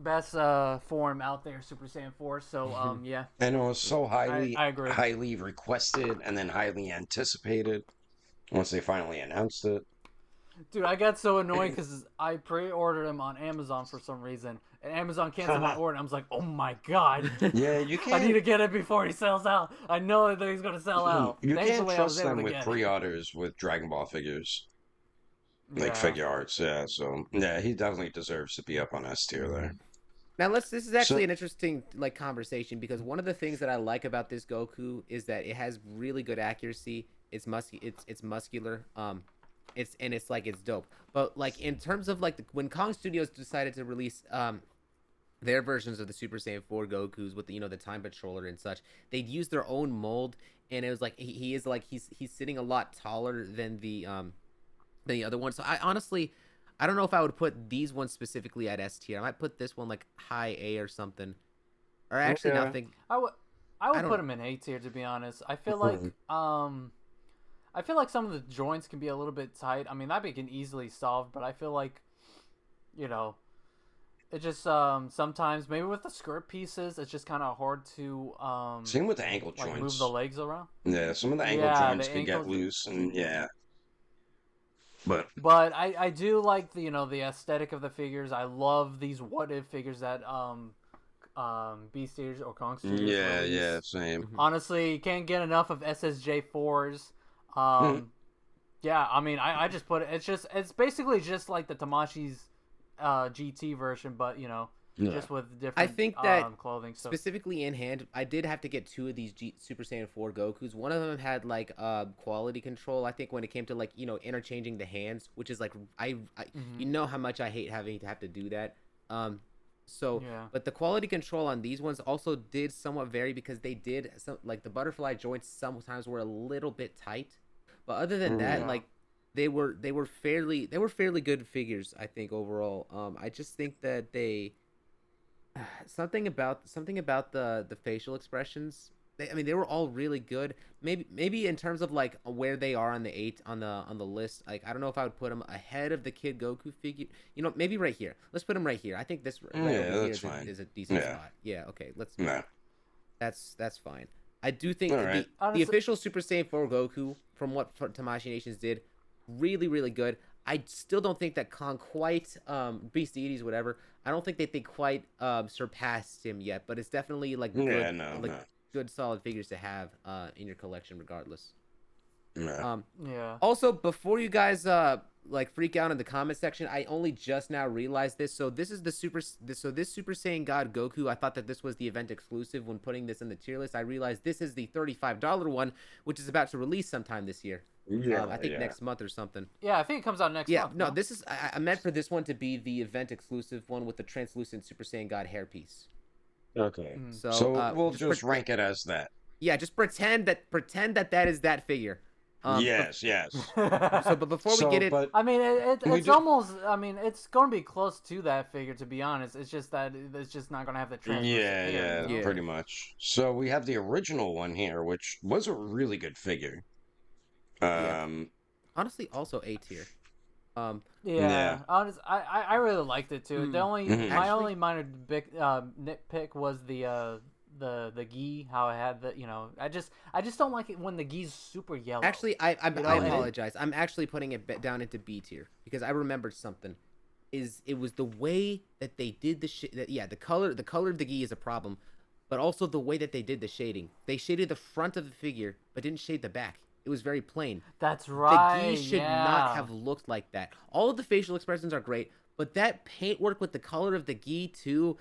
figure. form out there, Super Saiyan 4. So yeah. And it was so I agree. highly requested, and then highly anticipated once they finally announced it. Dude, I got so annoyed because I pre-ordered him on Amazon for some reason, and Amazon canceled my order. I was like, oh my god. Yeah, you I need can't. to get it before he sells out. I know that he's gonna sell out. You can't Thankfully, I was trust able them to with get it. pre-orders with Dragon Ball figures, like Yeah. figure arts. Yeah, so yeah, he definitely deserves to be up on S tier there. Now this is actually So- an interesting like conversation because one of the things that I like about this Goku is that it has really good accuracy. It's muscular. It's dope. But like in terms of like when Kong Studios decided to release their versions of the Super Saiyan 4 Gokus with the Time Patroller and such, they'd use their own mold, and it was like he is like he's sitting a lot taller than the other one. So I honestly, I don't know if I would put these ones specifically at S tier. I might put this one like high A or something. Or actually, Okay. nothing. I would don't- put him in A tier, to be honest. I feel like some of the joints can be a little bit tight. I mean, that can easily solve, but I feel like, you know, it just sometimes maybe with the skirt pieces, it's just kind of hard to Same with the ankle like joints. move the legs around. Yeah, some of the ankle Yeah, joints the can get ankle- loose, and yeah. But But I do like the the aesthetic of the figures. I love these what if figures that Beast Deities or Kong Studios yeah, release. yeah, same. Honestly, can't get enough of SSJ 4s. Yeah, I mean, I just put it. It's basically just like the Tamashi's GT version, but just with different I think that clothing. So specifically in hand, I did have to get two of these Super Saiyan 4 Gokus. One of them had like quality control. I think when it came to like interchanging the hands, which is like you know how much I hate having to have to do that. So, Yeah. but the quality control on these ones also did somewhat vary because they did some like the butterfly joints sometimes were a little bit tight, but other than that, Yeah. like they were fairly good figures. I think overall. I just think that they something about the facial expressions. I mean, they were all really good. Maybe in terms of like where they are on the list. Like I don't know if I would put them ahead of the Kid Goku figure. Maybe right here. Let's put them right here. I think this right over here that's fine. is a decent Yeah. spot. Yeah. Okay. Let's. No. That's fine. I do think All right. the Honestly- official Super Saiyan 4 Goku, from what Tamashii Nations did, really, really good. I still don't think that Kong quite, Beast Deities, whatever, I don't think they quite surpassed him yet, but it's definitely like Yeah, good, no, like no. good solid figures to have in your collection regardless. No. yeah. Also, before you guys like freak out in the comment section, I only just now realized this. So this is this Super Saiyan God Goku. I thought that this was the event exclusive when putting this in the tier list. I realized this is the $35 one, which is about to release sometime this year. Yeah, I think yeah. next month or something. Yeah, I think it comes out next Yeah, month. no, this is I meant for this one to be the event exclusive one with the translucent Super Saiyan God hairpiece. Okay. So, So we'll just just rank it as that. Yeah, just pretend that is that figure. Yes, yes. But before we get it, But I mean, We it's do- almost. I mean, it's going to be close to that figure, to be honest. It's just that it's just not going to have the translucent yeah, hair, yeah, you know? Yeah. pretty much. So we have the original one here, which was a really good figure. Yeah. honestly, also A tier. Yeah, Yeah. honest, I really liked it too. The only Mhm. my Actually- only minor nitpick was the gi, how it had I just don't like it when the gi's super yellow. Actually, I know, I and it- apologize. I'm actually putting it down into B tier because I remembered something. It was the way that they did the color of the gi is a problem, but also the way that they did the shading. They shaded the front of the figure but didn't shade the back. It was very plain. That's right. The gi should not have looked like that. All of the facial expressions are great, but that paint work with the color of the gi too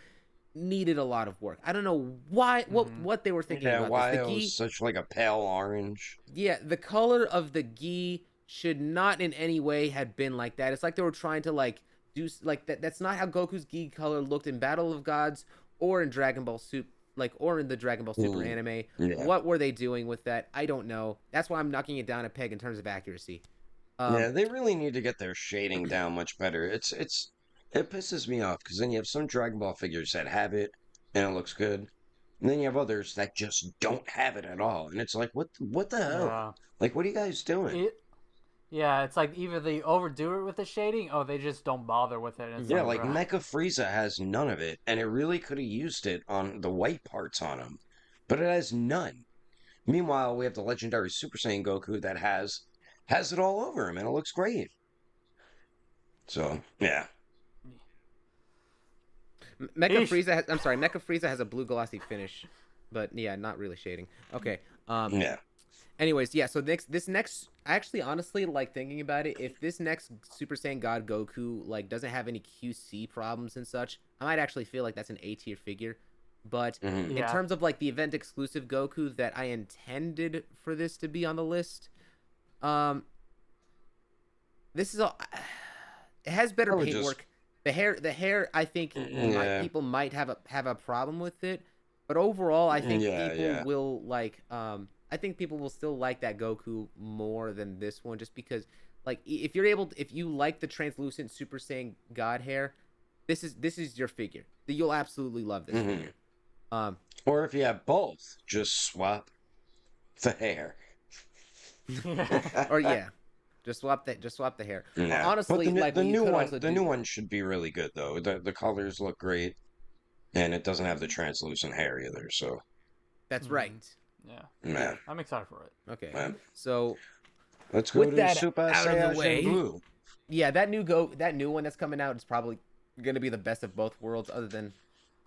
needed a lot of work. I don't know what they were thinking yeah, about why this. it The gi, was such like a pale orange. yeah, the color of the gi should not in any way have been like that. It's like they were trying to like do like that. That's not how Goku's gi color looked in Battle of Gods or in Dragon Ball Super. Or in the Dragon Ball Super anime. Yeah. What were they doing with that? I don't know. That's why I'm knocking it down a peg in terms of accuracy. Yeah, they really need to get their shading down much better. It pisses me off because then you have some Dragon Ball figures that have it and it looks good, and then you have others that just don't have it at all, and it's like, what the hell? Yeah. Like, what are you guys doing? Yeah, it's like either they overdo it with the shading, or they just don't bother with it. It's Yeah, like bruh. Mecha Frieza has none of it, and it really could have used it on the white parts on him, but it has none. Meanwhile, we have the legendary Super Saiyan Goku that has it all over him, and it looks great. So, yeah. Mecha Eesh. Frieza has a blue glossy finish, but yeah, not really shading. Okay. Yeah. Anyways, yeah. So this next, actually, honestly, like thinking about it, if this next Super Saiyan God Goku like doesn't have any QC problems and such, I might actually feel like that's an A tier figure. But Mhm. in Yeah. terms of like the event exclusive Goku that I intended for this to be on the list, this is all. It has better I would paint just- work. The hair, I think Yeah. people might have a problem with it, but overall, I think Yeah, people yeah. will like I think people will still like that Goku more than this one, just because, like, if you like the translucent Super Saiyan God hair, this is your figure. You'll absolutely love this figure. Or if you have both, just swap the hair. Or yeah, just swap the hair. Yeah. Honestly, but like the what you new could one, also the do. new one should be really good though. The colors look great, and it doesn't have the translucent hair either. So That's right. Yeah. man, I'm excited for it. Okay. man. So Let's go with to that Super out of the Saiyan way, Blue. yeah, that new one that's coming out is probably gonna be the best of both worlds, other than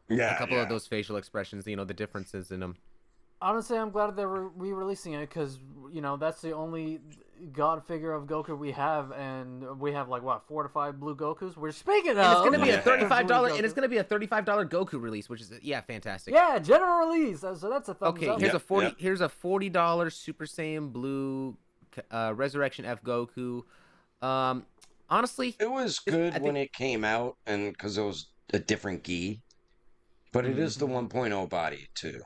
Yeah, a couple yeah. of those facial expressions. You know, the differences in them. Honestly, I'm glad they're re-releasing it because that's the only God figure of Goku we have, and we have like what 4 to 5 blue Gokus. We're speaking of. And it's gonna be Yeah. a $35, Blue and it's Goku. gonna be a $35 Goku release, which is fantastic. Yeah, general release. So that's a thumbs Okay, up. here's Yep, a 40. yep. Here's a $40 Super Saiyan Blue Resurrection F Goku. Honestly, It was I good think- when it came out, and because it was a different gi, but it is the 1.0 body too,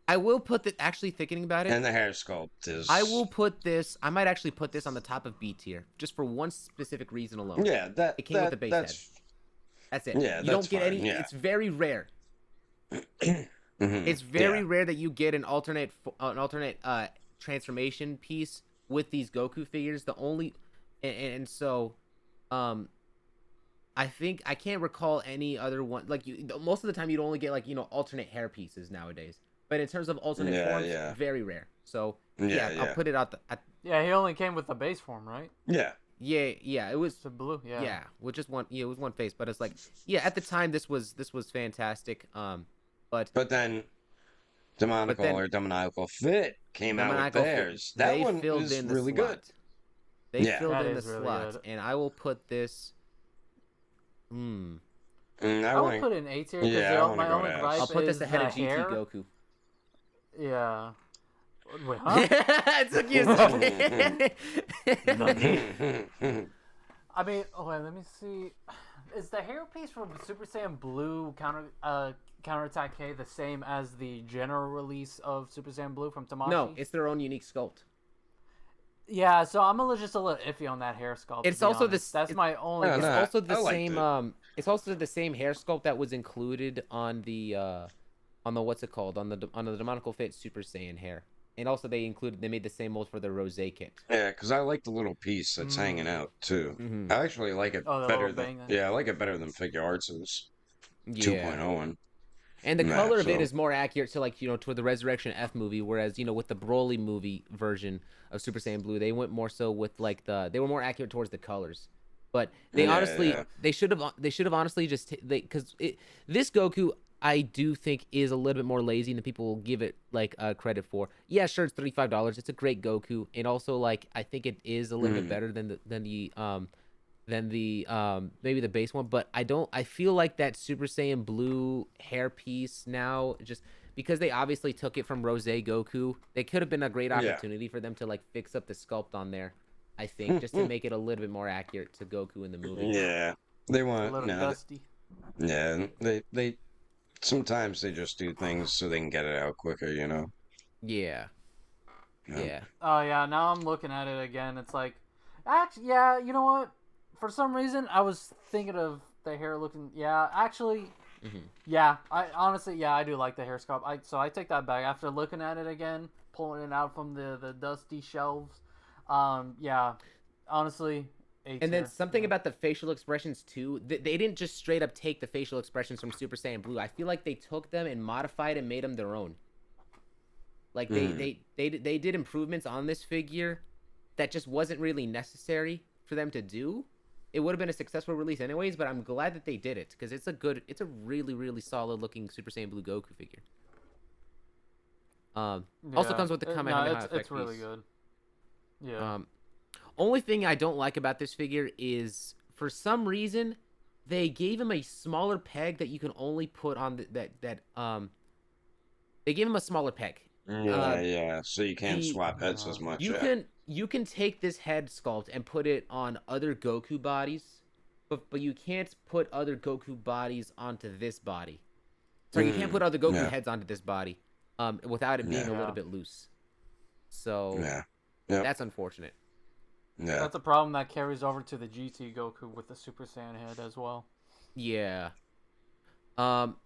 I will put the actually thinking about it. and the hair sculpt is. I will put this. I might actually put this on the top of B tier, just for one specific reason alone. Yeah, that It came with the base that's. That's it. Yeah, you don't that's get fine, any. yeah. It's very rare. Mhm, It's very yeah. rare that you get an alternate transformation piece with these Goku figures. The only and so I think I can't recall any other one like most of the time you'd only get like alternate hair pieces nowadays. But in terms of alternate Yeah, forms, yeah. very rare. So Yeah, I'll yeah. put it out Yeah, he only came with the base form, right? Yeah. yeah, it was The blue. Yeah. yeah, with just one it was one face, but it's like at the time this was fantastic. But then Demonical then- or Demonical Fit came out with Demoniacal Fit, theirs. That they one filled was in the really slot. good. They Yeah. filled That in the is really slot, good. and I will put this. I I would wouldn't- put it in A tier because Yeah, I wanna my go only to S. gripe I'll put this is ahead the of GT hair. Goku. Yeah. Wait, huh? It took you a second. I mean, wait, let me see. Is the hairpiece from Super Saiyan Blue Counterattack K the same as the general release of Super Saiyan Blue from Tamashi? No, it's their own unique sculpt. Yeah, so I'm just a little iffy on that hair sculpt. It's to be also honest. That's it's- my only. Oh, It's no, also the I liked same. it. It's also the same hair sculpt that was included on the what's it called on the Demonical Fit Super Saiyan hair, and also they made the same mold for the Rose kit. Yeah, because I like the little piece that's hanging out too. Mhm. I actually like it Oh, the better little than bang. I like it better than Figure Arts' Yeah. 2.0 one. And the Yeah, color of it so- is more accurate to to the Resurrection F movie, whereas with the Broly movie version of Super Saiyan Blue, they went more so with they were more accurate towards the colors. But they Yeah, honestly yeah. they should have honestly just because this Goku I do think is a little bit more lazy than people will give it credit for. Yeah, sure, it's $35. It's a great Goku, and also I think it is a little bit better than the maybe the base one, but I feel like that Super Saiyan Blue hair piece now, just because they obviously took it from Rose Goku, they could have been a great opportunity for them to fix up the sculpt on there, I think, just to make it a little bit more accurate to Goku in the movie. Yeah, they A want little dusty. yeah. They sometimes they just do things so they can get it out quicker. Yeah. Yeah. Yeah. Oh yeah, now I'm looking at it again. It's like, actually, yeah. You know what? For some reason, I was thinking of the hair looking. Yeah, actually, yeah. I honestly, I do like the hair sculpt. So I take that back after looking at it again, pulling it out from the dusty shelves. Yeah, honestly. And then something about the facial expressions too. They didn't just straight up take the facial expressions from Super Saiyan Blue. I feel like they took them and modified and made them their own. Like they did improvements on this figure that just wasn't really necessary for them to do. It would have been a successful release anyways, but I'm glad that they did it because it's a really, really solid looking Super Saiyan Blue Goku figure. Also Yeah. comes with the Kamehameha effect It's really piece. good. Yeah. Only thing I don't like about this figure is for some reason they gave him a smaller peg that you can only put on they gave him a smaller peg. Yeah. So you can't the- swap heads as much. You can take this head sculpt and put it on other Goku bodies, but you can't put other Goku bodies onto this body. Sorry, you can't put other Goku yeah. heads onto this body without it being a Yeah. little bit loose. So Yeah. Yep. that's unfortunate. Yeah. That's a problem that carries over to the GT Goku with the Super Saiyan head as well. Yeah. Um.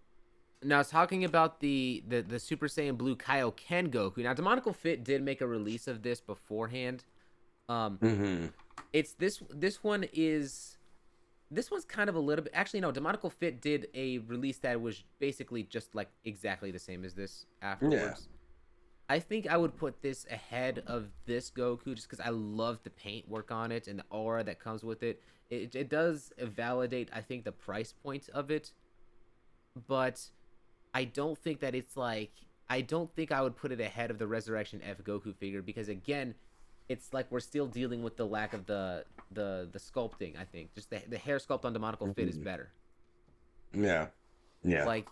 Now, talking about the Super Saiyan Blue Kaioken Goku. Now, Demonical Fit did make a release of this beforehand. Um, Mm-hmm. it's this one is this one's kind of a little bit. Actually, no. Demonical Fit did a release that was basically just like exactly the same as this Yeah. afterwards. I think I would put this ahead of this Goku just because I love the paint work on it and the aura that comes with it. It does validate, I think, the price point of it, but I don't think that it's like I don't think I would put it ahead of the Resurrection F Goku figure because again, it's like we're still dealing with the lack of the sculpting. I think just the hair sculpt on Demonical Fit is better. Yeah. Yeah. Like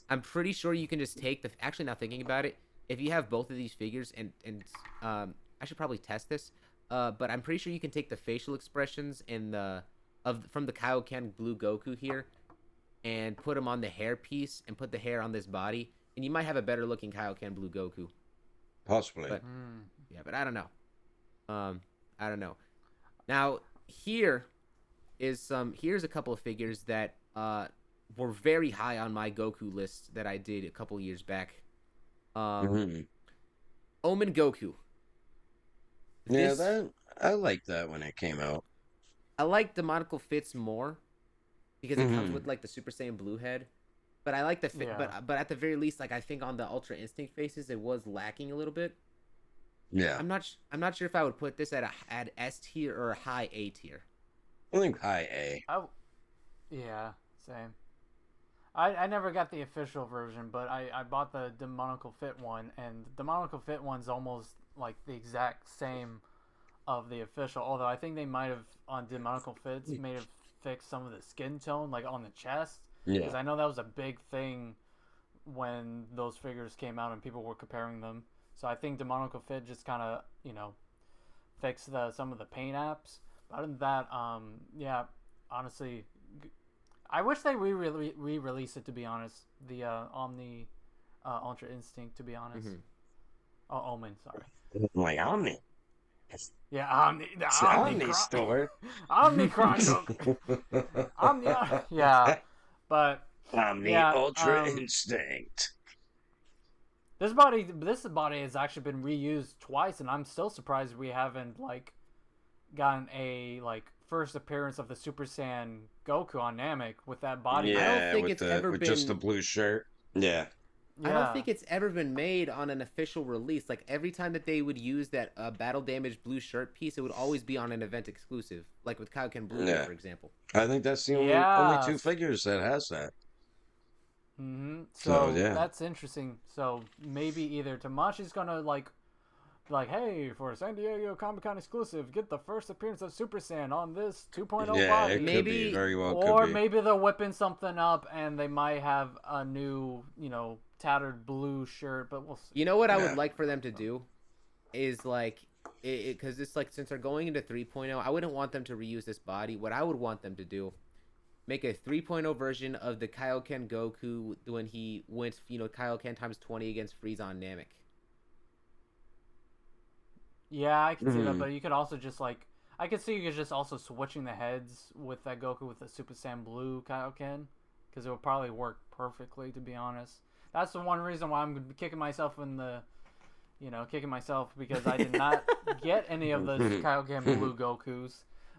I'm pretty sure you can just take the. Actually, now thinking about it, if you have both of these figures and I should probably test this. But I'm pretty sure you can take the facial expressions and the of from the Kaioken Blue Goku here and put them on the hair piece and put the hair on this body, and you might have a better looking Kaioken Blue Goku. Possibly. But yeah, but I don't know. I don't know. Now here's a couple of figures that were very high on my Goku list that I did a couple years back. Mm-hmm. Omen Goku. Yeah, that I liked that when it came out. I like Demonical Fits more because it comes Mhm. with like the Super Saiyan Blue head. But I like the fit. Yeah. But at the very least, like I think on the Ultra Instinct faces, it was lacking a little bit. Yeah. I'm not sure if I would put this at S tier or high A tier. I think high A. Yeah, same. I never got the official version, but I bought the Demonical Fit one, and the Demonical Fit one's almost like the exact same of the official. Although I think they might have on Demonical Fits may have fixed some of the skin tone, like on the chest, because Yeah. I know that was a big thing when those figures came out and people were comparing them. So I think Demonical Fit just kind of fixed some of the paint apps. But other than that, yeah, honestly, I wish they re-release it, to be honest. The Omni Ultra Instinct, to be honest. Mhm. Oh, Omen, sorry. Like Omni. Yeah, Omni, the It's the Omni, Omni store. Omnicron. Omni, yeah, but Omni yeah, Ultra Instinct. this body has actually been reused twice, and I'm still surprised we haven't like gotten a like first appearance of the Super Saiyan Goku on Namek with that body. Yeah, I don't think with it's the ever with just the been- blue shirt. Yeah. I don't think it's ever been made on an official release. Like every time that they would use that battle damage blue shirt piece, it would always be on an event exclusive, like with Kaioken Blue, Yeah. for example. I think that's the only Yeah. two figures that has that. So yeah. that's interesting. So maybe either Tamachi's gonna like, hey, for San Diego Comic-Con exclusive, get the first appearance of Super Saiyan on this 2.0 Yeah, body. it could Maybe- be. Very well Or could be. maybe they're whipping something up and they might have a new, tattered blue shirt, but we'll see. You know what I Yeah. would like for them to do is like because it's like since they're going into 3.0, I wouldn't want them to reuse this body. What I would want them to do, make a 3.0 version of the Kaioken Goku when he went, Kaioken times 20 against Frieza on Namek. Yeah, I can see that, but you could also just I could see you could just also switching the heads with that Goku with the Super Saiyan Blue Kaioken, because it would probably work perfectly, to be honest. That's the one reason why I'm kicking myself in the, kicking myself because I did not get any of the Kaioken Blue Gokus.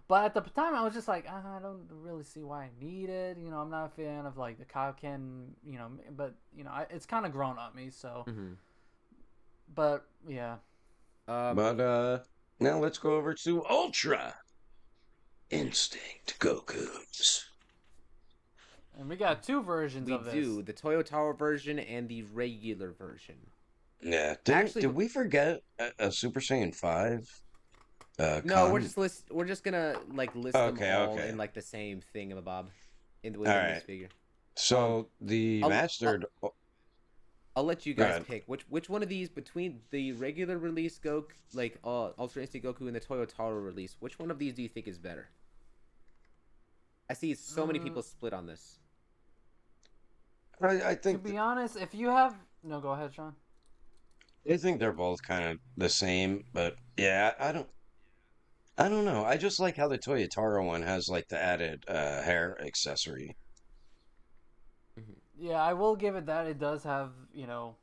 But at the time, I was just like, I don't really see why I need it. I'm not a fan of like the Kaioken, but it's kind of grown on me. So, but yeah. But now let's go over to Ultra Instinct Gokus. And we got two versions We of this. do the Toyotaro version and the regular version. Yeah. Actually- Did we forget a Super Saiyan 5? No, we're just gonna like list them Okay, all okay. in like the same thingamabob within this Alright. figure. So the I'll- mastered. I'll let you Go guys ahead. pick which one of these between the regular release Goku, like Ultra Instinct Goku, and the Toyotaro release. Which one of these do you think is better? I see so many people split on this. I To think be honest, if you have no, go ahead, Sean. I think they're both kind of the same, but yeah, I don't know. I just like how the Toyotaro one has like the added hair accessory. Mhm. Yeah, I will give it that. It does have, you know,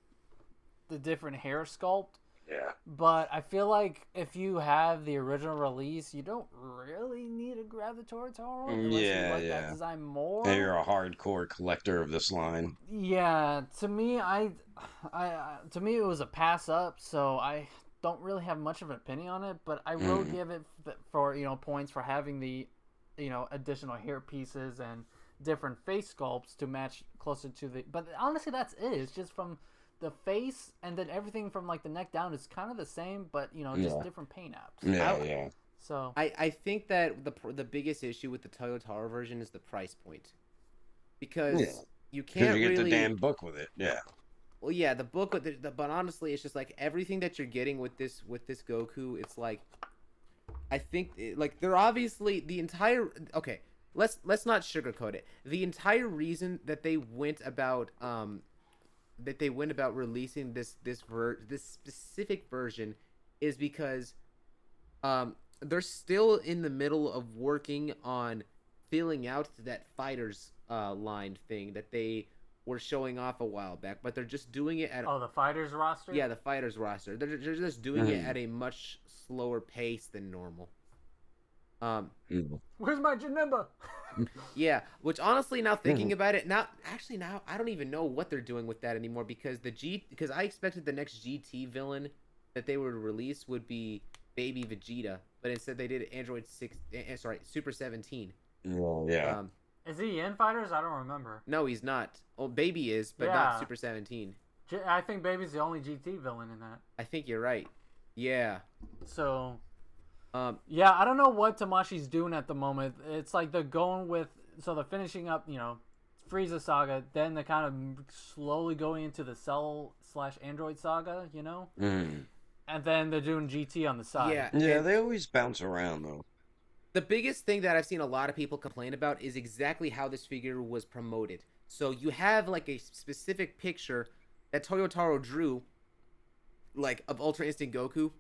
the different hair sculpt. Yeah. But I feel like if you have the original release, you don't really need to grab the Toritaro unless you Yeah, like that yeah. design And more. you're a hardcore collector of this line. Yeah, to me, to me it was a pass up, so I don't really have much of an opinion on it. But I will Mm. give it for points for having the additional hair pieces and different face sculpts to match closer to the. But honestly, that's it. It's just from the face, and then everything from like the neck down is kind of the same, but just Yeah. different paint apps. Yeah, I yeah. So I think that the biggest issue with the Toyotaro version is the price point, Yeah. because you Because can't you get the really. damn book with it. Yeah. Well, yeah, the book, but honestly, it's just like everything that you're getting with this Goku. It's like I think like they're obviously the entire okay. Let's not sugarcoat it. The entire reason that they went about releasing this specific version is because they're still in the middle of working on filling out that fighters line thing that they were showing off a while back, but they're just doing it at the fighters roster. yeah, the fighters roster. They're just doing it Mm. at a much slower pace than normal. Um, Mm. Where's my Janemba? yeah, which honestly, now thinking Mhm. about it, now I don't even know what they're doing with that anymore because I expected the next GT villain that they would release would be Baby Vegeta, but instead they did Android Super 17. Yeah, yeah. Um, Is he in fighters? I don't remember. no, he's not. Oh, Baby is, but not Yeah, Super 17. I think Baby's the only GT villain in that. I think you're right. Yeah. So Um, yeah, I don't know what Tamashi's doing at the moment. It's like they're going with they're finishing up, Frieza saga, then they're kind of slowly going into the Cell/Android saga, Mm. and then they're doing GT on the side. yeah, Yeah, and they always bounce around though. the biggest thing that I've seen a lot of people complain about is exactly how this figure was promoted. So you have like a specific picture that Toyotaro drew, like of Ultra Instinct Goku,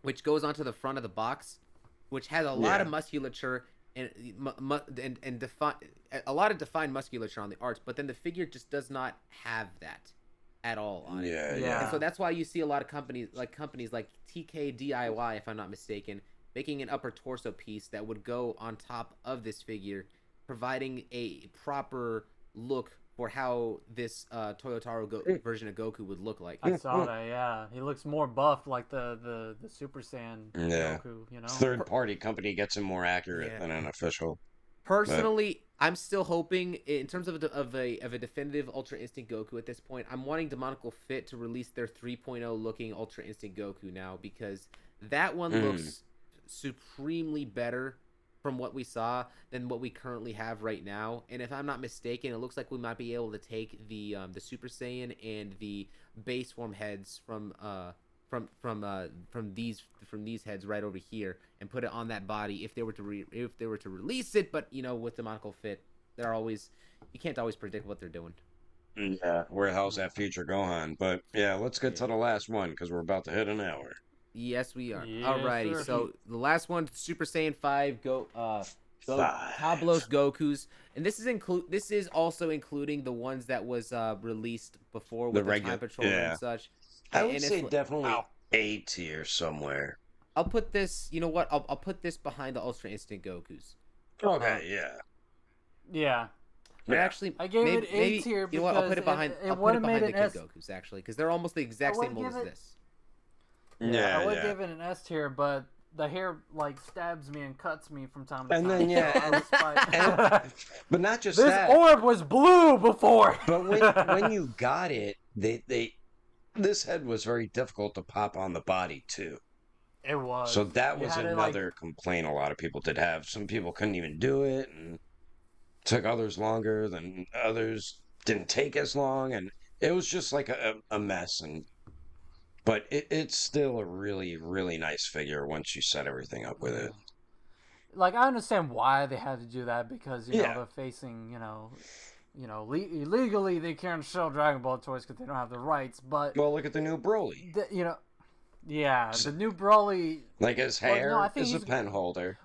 which goes onto the front of the box, which has a lot Yeah. of musculature and define a lot of defined musculature on the arts, but then the figure just does not have that at all on it. Yeah, Yeah. yeah. And so that's why you see a lot of companies like TK DIY, if I'm not mistaken, making an upper torso piece that would go on top of this figure, providing a proper look for how this version of Goku would look like. I saw that. Yeah, he looks more buff, like the Super Saiyan Yeah. Goku. Third party company gets him more accurate Yeah. than an official. Personally, I'm still hoping, in terms of a definitive Ultra Instinct Goku at this point, I'm wanting Demoniacal Fit to release their 3.0 looking Ultra Instinct Goku now, because that one looks supremely better from what we saw than what we currently have right now. And if I'm not mistaken, it looks like we might be able to take the Super Saiyan and the base form heads from these heads right over here and put it on that body if they were to release it. But with Demoniacal Fit, you can't always predict what they're doing. Yeah, where the hell's that future Gohan? But yeah, let's get to the last one because we're about to hit an hour. Yes, we are. Yes, Alrighty, sir. so the last one, Super Saiyan 5 Five. Tablos Gokus, and this is also including the ones that was released before with the Time Patrol yeah. and such. I would And say it's- definitely Ow. A tier somewhere. I'll put this. You know what? I'll put this behind the Ultra Instinct Gokus. Okay, yeah. Yeah, But Yeah. actually, I gave it A maybe, tier you know what? I'll put because it behind. it I'll put it would've behind made the an Kid S. Gokus actually, because they're almost the exact I same mold would've as give it- this. Yeah, I would yeah. give it an S tier, but the hair like stabs me and cuts me from time to And time. then, yeah, so I was like- But not just this that. orb was blue before. But when you got it, this head was very difficult to pop on the body too. It was. So that You was had to, another complaint a lot of people did have. Some people couldn't even do it, and took others longer than others didn't take as long, and it was just like a mess. But it's still a really, really nice figure once you set everything up with it. Like I understand why they had to do that because Yeah. they're facing legally they can't sell Dragon Ball toys because they don't have the rights. But Well, look at the new Broly. the new Broly. Like his Well, hair no, I think is a he's- pen holder.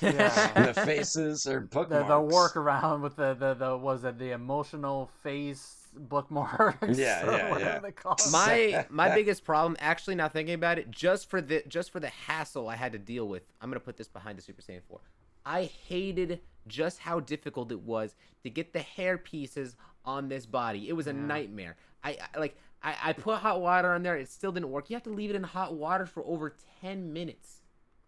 Yeah. And the faces are the bookmarks. workaround with the emotional face bookmarks. Yeah, or yeah, whatever yeah. they call them. My biggest problem, actually, now thinking about it, just for the hassle I had to deal with, I'm gonna put this behind the Super Saiyan 4. I hated just how difficult it was to get the hair pieces on this body. It was a nightmare. I put hot water on there. It still didn't work. You have to leave it in hot water for over 10 minutes,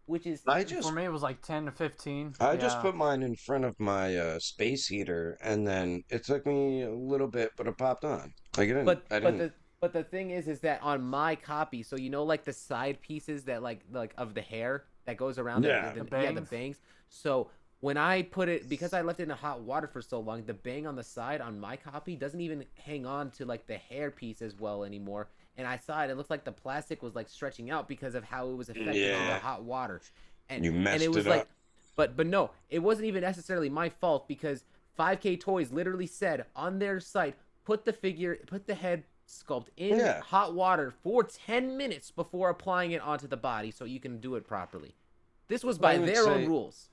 which is For me, it was like 10 to 15. I just put mine in front of my space heater, and then it took me a little bit, but it popped on. Like it didn't. I didn't. But the thing is that on my copy, so like the side pieces that like of the hair that goes around the bangs. So when I put it, because I left it in hot water for so long, the bang on the side on my copy doesn't even hang on to like the hair piece as well anymore. And I saw it looked like the plastic was like stretching out because of how it was affected in the hot water. And You messed it was it like, up. but no, it wasn't even necessarily my fault, because 5K Toys literally said on their site, put the head sculpt in hot water for 10 minutes before applying it onto the body so you can do it properly. This was by their own rules.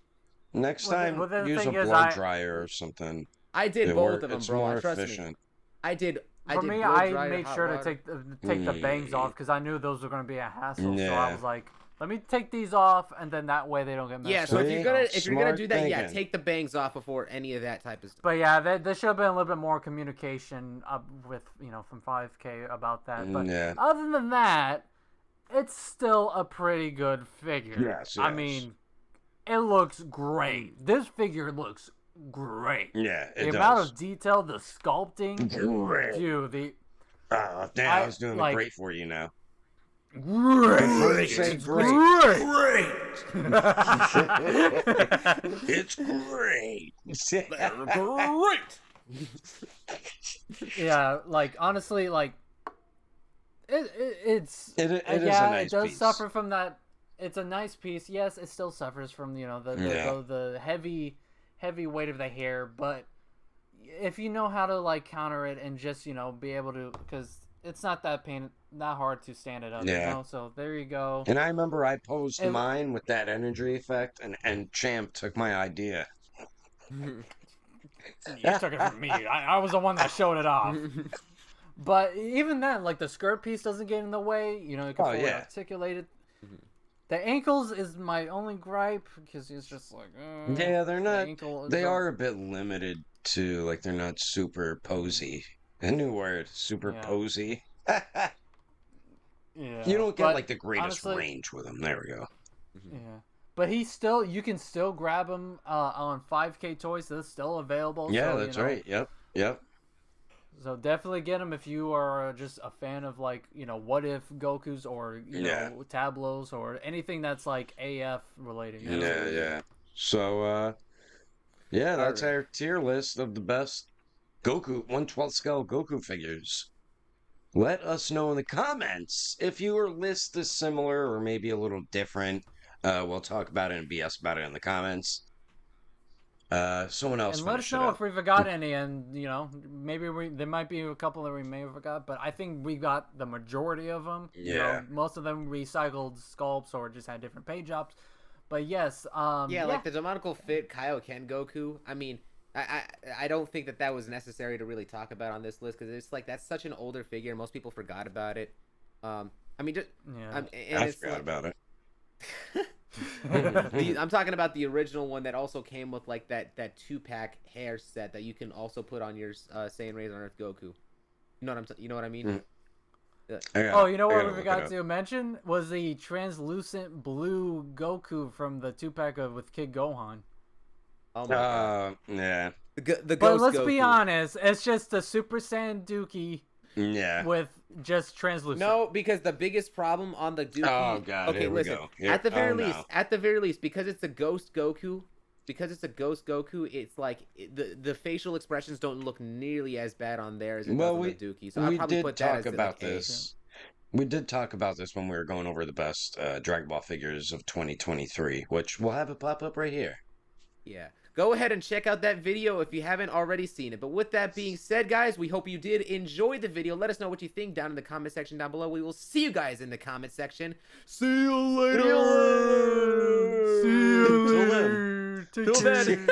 Next time, the use a thing is, blow dryer or something. I did both of them, it's bro. more Trust efficient. me. I did. For me, blow I dryer, made hot sure water. to take the bangs off because I knew those were going to be a hassle. So I Yeah. was like, let me take these off, and then that way they don't get messed Yeah, up. so if See? you're gonna do that, Smart thinking. take the bangs off before any of that type of stuff. But yeah, there should have been a little bit more communication with from 5K about that. But Yeah. other than that, it's still a pretty good figure. Yes, I yes. mean, it looks great. This figure looks great. Yeah, it The does. amount of detail, the sculpting, Great. dude, the Oh, damn, I was doing like- it great for you now. Great! Say great. Great! It's great. Great! yeah, like honestly, like it's It is a yeah, nice it does piece. suffer from that. It's a nice piece. Yes, it still suffers from Yeah. the heavy weight of the hair, but if you know how to like counter it and just be able to, because it's not that hard to stand it up. Yeah. So there you go. And I remember I posed It- mine with that energy effect, and Champ took my idea. You took it from me. I was the one that showed it off. But even then, like the skirt piece doesn't get in the way. You can fully articulate it. The ankles is my only gripe because it's just like Yeah, they're not. ankle is They are a bit limited to, like, they're not super posy. A new word, super Yeah. posy. Yeah, You don't get but like the greatest honestly- range with them. There we go. Yeah, but you can still grab him on 5K Toys. That's still available. Yeah, so, that's right. Yep. So definitely get them if you are just a fan of like what if Goku's or Tableaus or anything that's like AF related. Yeah. So, that's our tier list of the best Goku 1/12 scale Goku figures. Let us know in the comments if your list is similar or maybe a little different. We'll talk about it and BS about it in the comments. Someone else And let finish us it know up. if we forgot any, and maybe there might be a couple that we may have forgot, but I think we got the majority of them. Yeah. Most of them recycled sculpts or just had different page ups. But yes, Like the Demoniacal Fit Kaioken Goku. I mean, I don't think that was necessary to really talk about on this list, because it's like that's such an older figure. Most people forgot about it. I mean, just I forgot about it. I'm talking about the original one that also came with like that 2-pack hair set that you can also put on your Saiyan Rays on Earth Goku. You know what I mean? Oh, you know what we forgot to mention was the translucent blue Goku from the 2-pack with Kid Gohan. Oh my god. Yeah. The But Ghost let's Goku. be honest, it's just the Super Saiyan Dookie Yeah. with just translucent. No, because the biggest problem on the Dookie. Oh, God, Okay, here we listen. go. Here- At the very oh, no. least, because it's a Ghost Goku, it's like the facial expressions don't look nearly as bad on there as it does on the Dookie. So I'd we probably did put that talk as about like A. this. We did talk about this when we were going over the best Dragon Ball figures of 2023, which we'll have it pop up right here. Yeah, go ahead and check out that video if you haven't already seen it. But with that being said, guys, we hope you did enjoy the video. Let us know what you think down in the comment section down below. We will see you guys in the comment section. See you later. See you later. Till then.